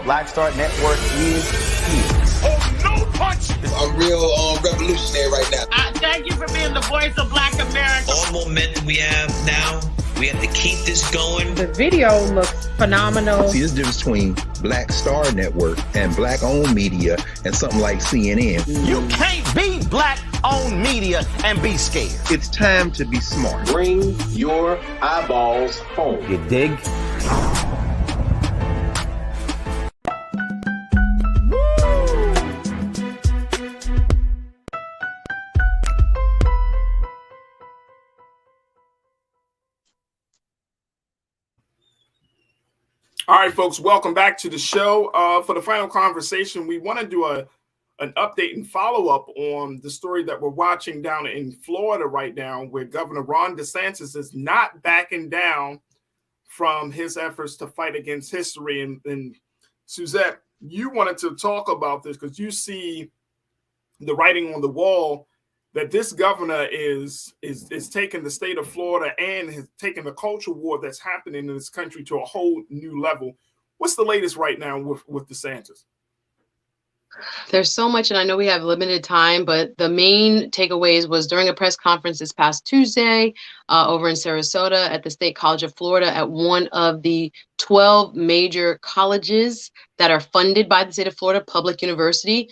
Black Star Network is here. Oh, no punch! I'm real revolutionary right now. Thank you for being the voice of Black America. All momentum we have now, we have to keep this going. The video looks phenomenal. See, there's a difference between Black Star Network and Black-owned media and something like CNN. You can't be Black-owned media and be scared. It's time to be smart. Bring your eyeballs home. You dig? All right, folks, welcome back to the show. For the final conversation, we want to do an update and follow-up on the story that we're watching down in Florida right now, where Governor Ron DeSantis is not backing down from his efforts to fight against history. And Suzette, you wanted to talk about this because you see the writing on the wall that this governor is taking the state of Florida and has taken the culture war that's happening in this country to a whole new level. What's the latest right now with DeSantis? There's so much, and I know we have limited time, but the main takeaways was during a press conference this past Tuesday over in Sarasota at the State College of Florida at one of the 12 major colleges that are funded by the state of Florida, public university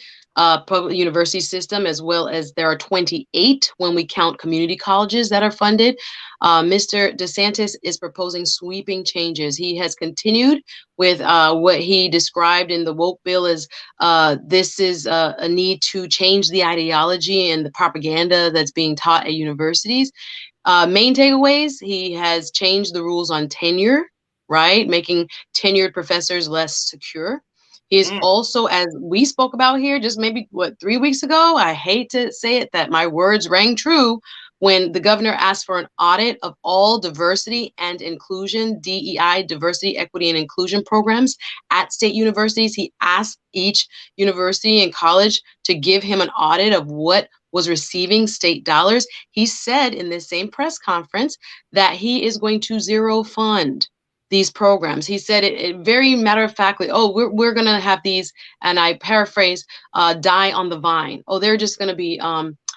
system, as well as there are 28 when we count community colleges that are funded. Mr. DeSantis is proposing sweeping changes. He has continued with what he described in the woke bill as this is a need to change the ideology and the propaganda that's being taught at universities. Main takeaways, he has changed the rules on tenure, right? Making tenured professors less secure. He is also, as we spoke about here, just maybe 3 weeks ago, I hate to say it, that my words rang true when the governor asked for an audit of all diversity and inclusion, DEI, diversity, equity, and inclusion programs at state universities. He asked each university and college to give him an audit of what was receiving state dollars. He said in this same press conference that he is going to zero fund these programs. He said it very matter-of-factly, we're going to have these, and I paraphrase, die on the vine. They're just going to be,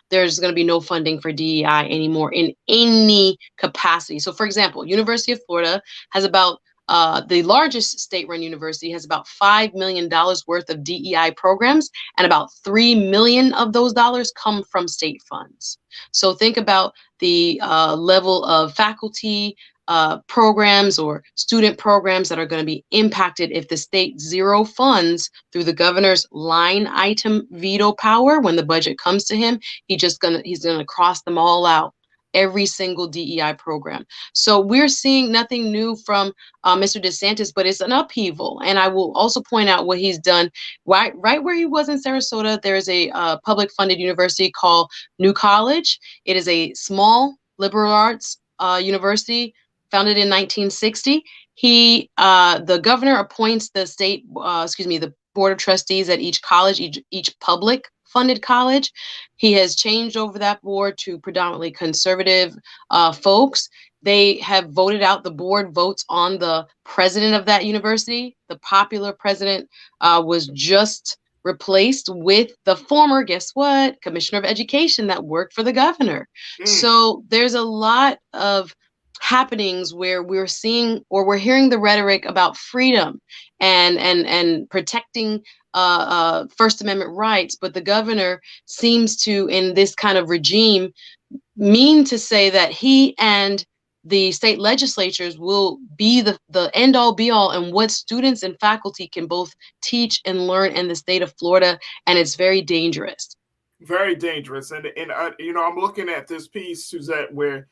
there's going to be no funding for DEI anymore in any capacity. So for example, University of Florida has about, the largest state-run university has about $5 million worth of DEI programs, and about $3 million of those dollars come from state funds. So think about the level of faculty, programs or student programs that are going to be impacted if the state zero funds through the governor's line item veto power. When the budget comes to him, he's gonna cross them all out, every single DEI program. So we're seeing nothing new from Mr. DeSantis, but it's an upheaval. And I will also point out what he's done right where he was in Sarasota. There is a public funded university called New College. It is a small liberal arts university founded in 1960. The governor appoints the board of trustees at each college, each public funded college. He has changed over that board to predominantly conservative folks. They have voted out, the board votes on the president of that university. The popular president was just replaced with the former, guess what, commissioner of education that worked for the governor. So there's a lot of happenings where we're seeing or we're hearing the rhetoric about freedom and protecting First Amendment rights, but the governor seems to, in this kind of regime, mean to say that he and the state legislatures will be the end all be all and what students and faculty can both teach and learn in the state of Florida, and it's very dangerous. Very dangerous, and I'm looking at this piece, Suzette, where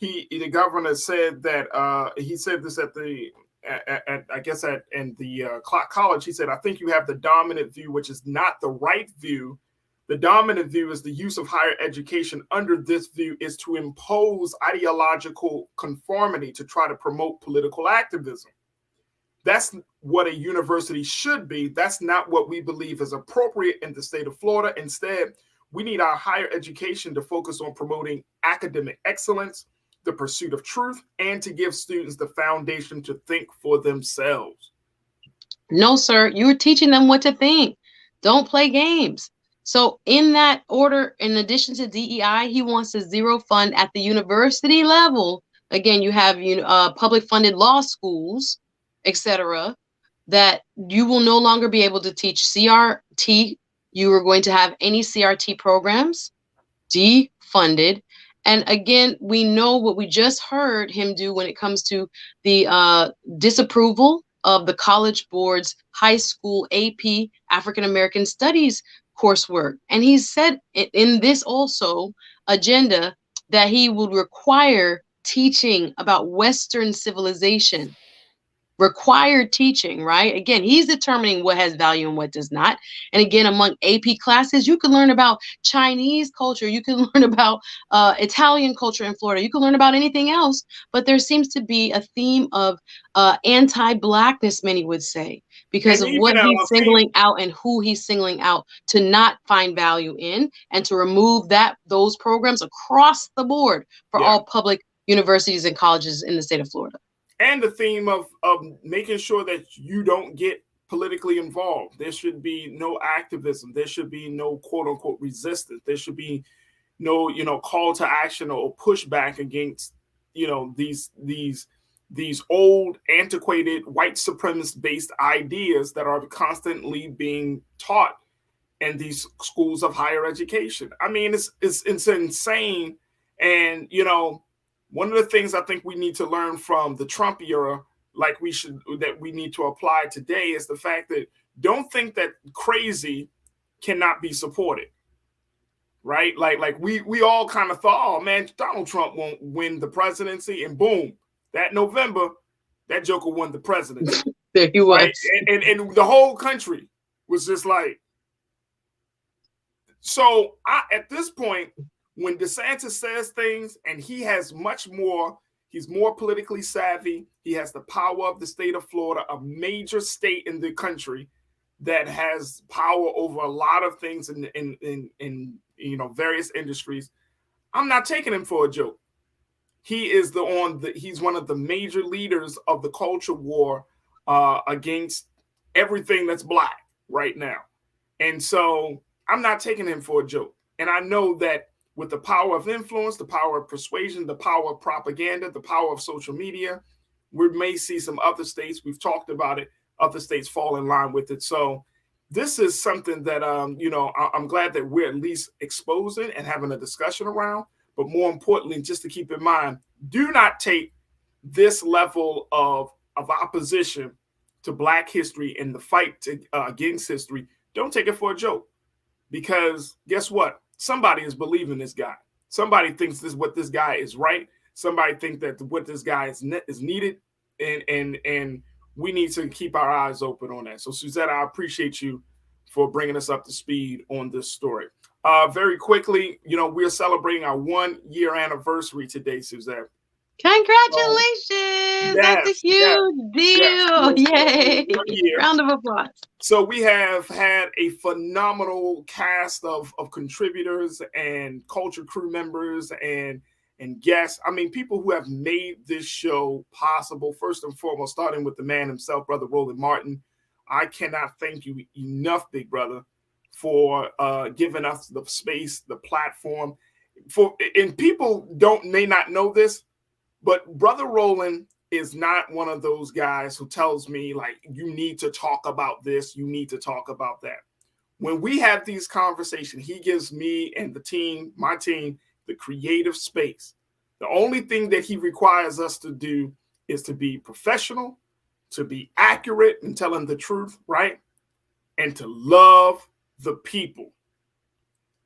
the governor said that he said this at the college. He said, I think you have the dominant view, which is not the right view. The dominant view is the use of higher education under this view is to impose ideological conformity to try to promote political activism. That's what a university should be. That's not what we believe is appropriate in the state of Florida. Instead, we need our higher education to focus on promoting academic excellence, the pursuit of truth, and to give students the foundation to think for themselves. No, sir. You're teaching them what to think. Don't play games. So in that order, in addition to DEI, he wants to zero fund at the university level. Again, you have public funded law schools, etc., that you will no longer be able to teach CRT. You are going to have any CRT programs defunded. And again, we know what we just heard him do when it comes to the disapproval of the College Board's high school AP African American Studies coursework. And he said in this also agenda that he would require teaching about Western civilization. Required teaching, right? Again, he's determining what has value and what does not. And again, among AP classes, you can learn about Chinese culture, you can learn about Italian culture in Florida, you can learn about anything else. But there seems to be a theme of anti-Blackness, many would say, because of what he's singling out and who he's singling out to not find value in, and to remove those programs across the board for all public universities and colleges in the state of Florida. And the theme of making sure that you don't get politically involved. There should be no activism. There should be no quote unquote resistance. There should be no, call to action or pushback against, these old, antiquated, white supremacist based ideas that are constantly being taught in these schools of higher education. I mean, it's insane. And, one of the things I think we need to learn from the Trump era, that we need to apply today, is the fact that don't think that crazy cannot be supported, right? Like we all kind of thought, oh man, Donald Trump won't win the presidency, and boom, that November, that joker won the presidency. There he was, right? And the whole country was just like. So at this point, when DeSantis says things, and he's more politically savvy. He has the power of the state of Florida, a major state in the country that has power over a lot of things in various industries. I'm not taking him for a joke. He's one of the major leaders of the culture war against everything that's Black right now. And so I'm not taking him for a joke. And I know that with the power of influence, the power of persuasion, the power of propaganda, the power of social media, we may see some other states, we've talked about it, other states fall in line with it. So this is something that, I'm glad that we're at least exposing and having a discussion around. But more importantly, just to keep in mind, do not take this level of opposition to Black history and the fight against history, don't take it for a joke. Because guess what? Somebody is believing this guy. Somebody thinks what this guy is right. Somebody thinks that what this guy is needed, and we need to keep our eyes open on that. So, Suzette, I appreciate you for bringing us up to speed on this story. Very quickly, we're celebrating our 1-year anniversary today, Suzette. Congratulations! That's a huge deal. Yay! Round of applause. So we have had a phenomenal cast of contributors and culture crew members and guests. I mean, people who have made this show possible. First and foremost, starting with the man himself, Brother Roland Martin. I cannot thank you enough, big brother, for giving us the space, the platform. And people may not know this, but Brother Roland is not one of those guys who tells me, like, you need to talk about this, you need to talk about that. When we have these conversations, he gives me and my team, the creative space. The only thing that he requires us to do is to be professional, to be accurate and telling the truth, right? And to love the people.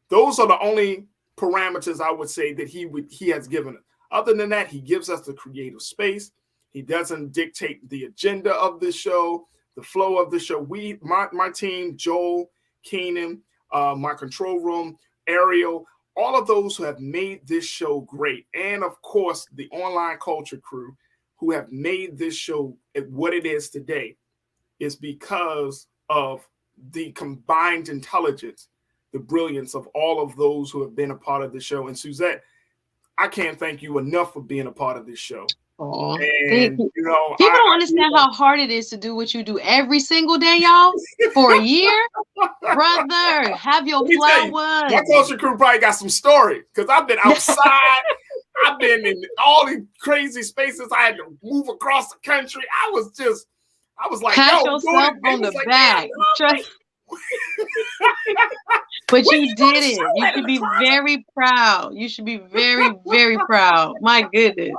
Those are the only parameters I would say that he has given us. Other than that, he gives us the creative space. He doesn't dictate the agenda of the show, the flow of the show. My team, Joel, Keenan, my control room, Ariel, all of those who have made this show great. And of course, the online culture crew who have made this show what it is today is because of the combined intelligence, the brilliance of all of those who have been a part of the show. And Suzette, I can't thank you enough for being a part of this show. Oh, And you. you know, People don't understand how hard it is to do what you do every single day, y'all, for a year. Brother, have your flowers. My culture crew probably got some stories because I've been outside. I've been in all these crazy spaces. I had to move across the country. I was like, pat yo, yourself on the back. But you did it. You should be very proud. You should be very, very proud. My goodness.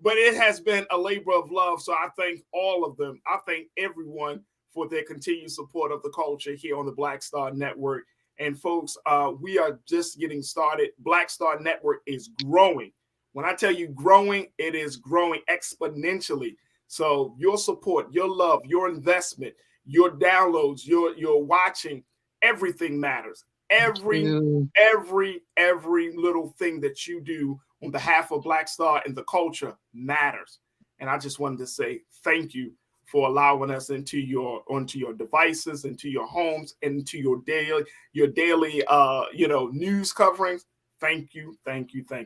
But it has been a labor of love. So I thank all of them. I thank everyone for their continued support of the culture here on the Black Star Network. And folks, we are just getting started. Black Star Network is growing. When I tell you growing, it is growing exponentially. So your support, your love, your investment, your downloads, your watching, everything matters. Every little thing that you do on behalf of Black Star and the culture matters. And I just wanted to say thank you for allowing us onto your devices, into your homes, into your daily news coverings. Thank you.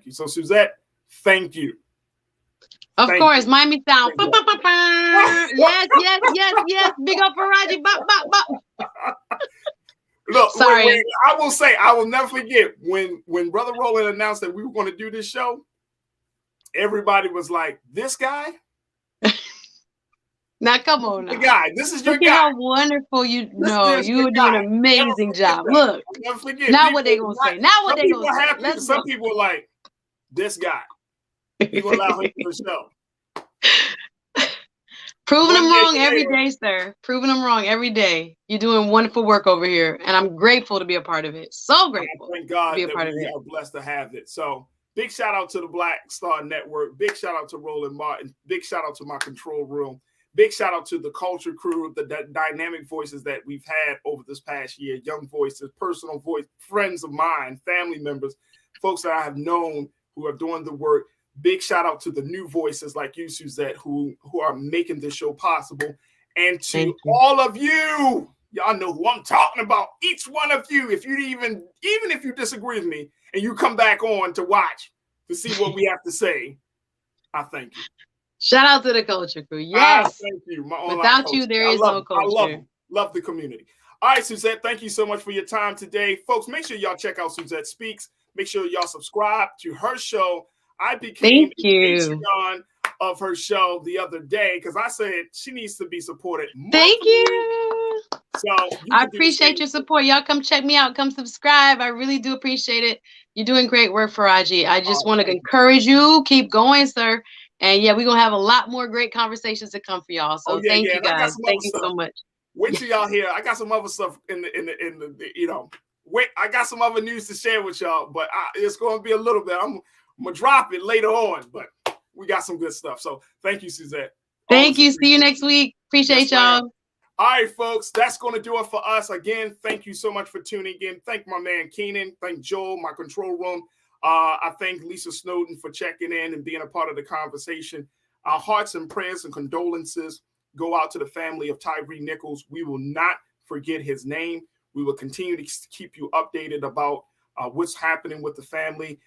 So Suzette, thank you. Of course, Miami Sound. Yes. Big up Farajii. Look, sorry. I will say, I will never forget when Brother Roland announced that we were going to do this show. Everybody was like, "This guy." Now, come on, now. The guy. This is your Look guy. at how wonderful you know. You were doing an amazing job. Look. Never forget. Now what they gonna say? Now what they gonna say? Some people are like, "This guy." You gonna allow him to show. Proving them wrong every day, sir. Proving them wrong every day. You're doing wonderful work over here, and I'm grateful to be a part of it. So grateful. Thank God to be a that part of we it. are blessed to have it. So big shout out to the Black Star Network. Big shout out to Roland Martin. Big shout out to my control room. Big shout out to the culture crew, the dynamic voices that we've had over this past year. Young voices, personal voice, friends of mine, family members, folks that I have known who are doing the work. Big shout out to the new voices like you, Suzette, who are making this show possible. And to all of you, y'all know who I'm talking about. Each one of you, if you even if you disagree with me and you come back on to watch to see what we have to say, I thank you. Shout out to the culture crew. Yes. Thank you. Without you, there is no culture. I love the community. All right, Suzette, thank you so much for your time today. Folks, make sure y'all check out Suzette Speaks. Make sure y'all subscribe to her show. I became a Patreon of her show the other day because I said she needs to be supported. Thank you. So I appreciate your support. Y'all come check me out. Come subscribe. I really do appreciate it. You're doing great work, Farajii. I just want to encourage you. Keep going, sir. And yeah, we're going to have a lot more great conversations to come for y'all. So thank you guys. Thank you so much. Wait till y'all hear. I got some other stuff in the wait, I got some other news to share with y'all, but it's going to be a little bit. I'm going to drop it later on, but we got some good stuff. So thank you, Suzette. Thank you. See you next week. Appreciate y'all. All right, folks, that's going to do it for us. Again, thank you so much for tuning in. Thank my man Keenan. Thank Joel, my control room. I thank Lisa Snowden for checking in and being a part of the conversation. Our hearts and prayers and condolences go out to the family of Tyre Nichols. We will not forget his name. We will continue to keep you updated about what's happening with the family.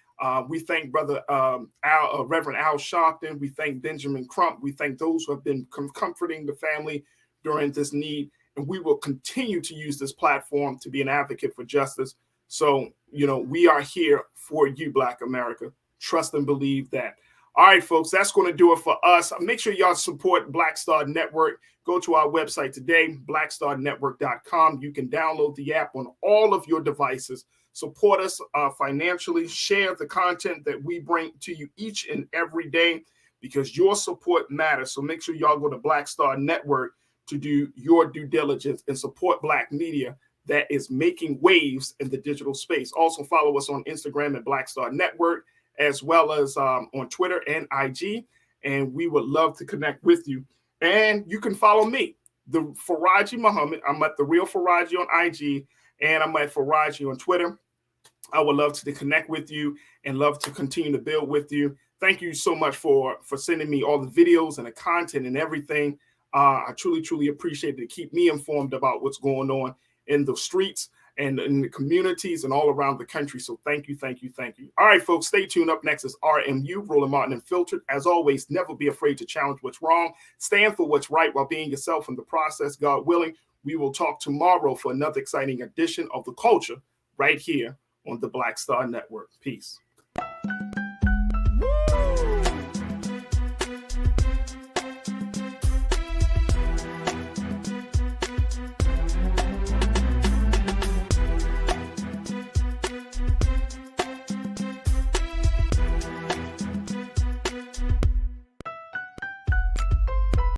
We thank Brother Reverend Al Sharpton. We thank Benjamin Crump. We thank those who have been comforting the family during this need. And we will continue to use this platform to be an advocate for justice. So, we are here for you, Black America. Trust and believe that. All right, folks, that's going to do it for us. Make sure y'all support Black Star Network. Go to our website today, blackstarnetwork.com. You can download the app on all of your devices. Support us financially. Share the content that we bring to you each and every day because your support matters. So make sure y'all go to Black Star Network to do your due diligence and support Black media that is making waves in the digital space. Also follow us on Instagram at Black Star Network, as well as on Twitter and IG. And we would love to connect with you. And you can follow me, the Farajii Muhammad. I'm at The Real Farajii on IG, and I'm at Farajii on Twitter. I would love to connect with you and love to continue to build with you. Thank you so much for sending me all the videos and the content and everything. I truly, truly appreciate it to keep me informed about what's going on in the streets. and in the communities and all around the country. So thank you, thank you, thank you. All right, folks, stay tuned. Up next is RMU, Roland Martin Unfiltered. As always, never be afraid to challenge what's wrong. Stand for what's right while being yourself in the process. God willing, we will talk tomorrow for another exciting edition of The Culture right here on the Black Star Network. Peace.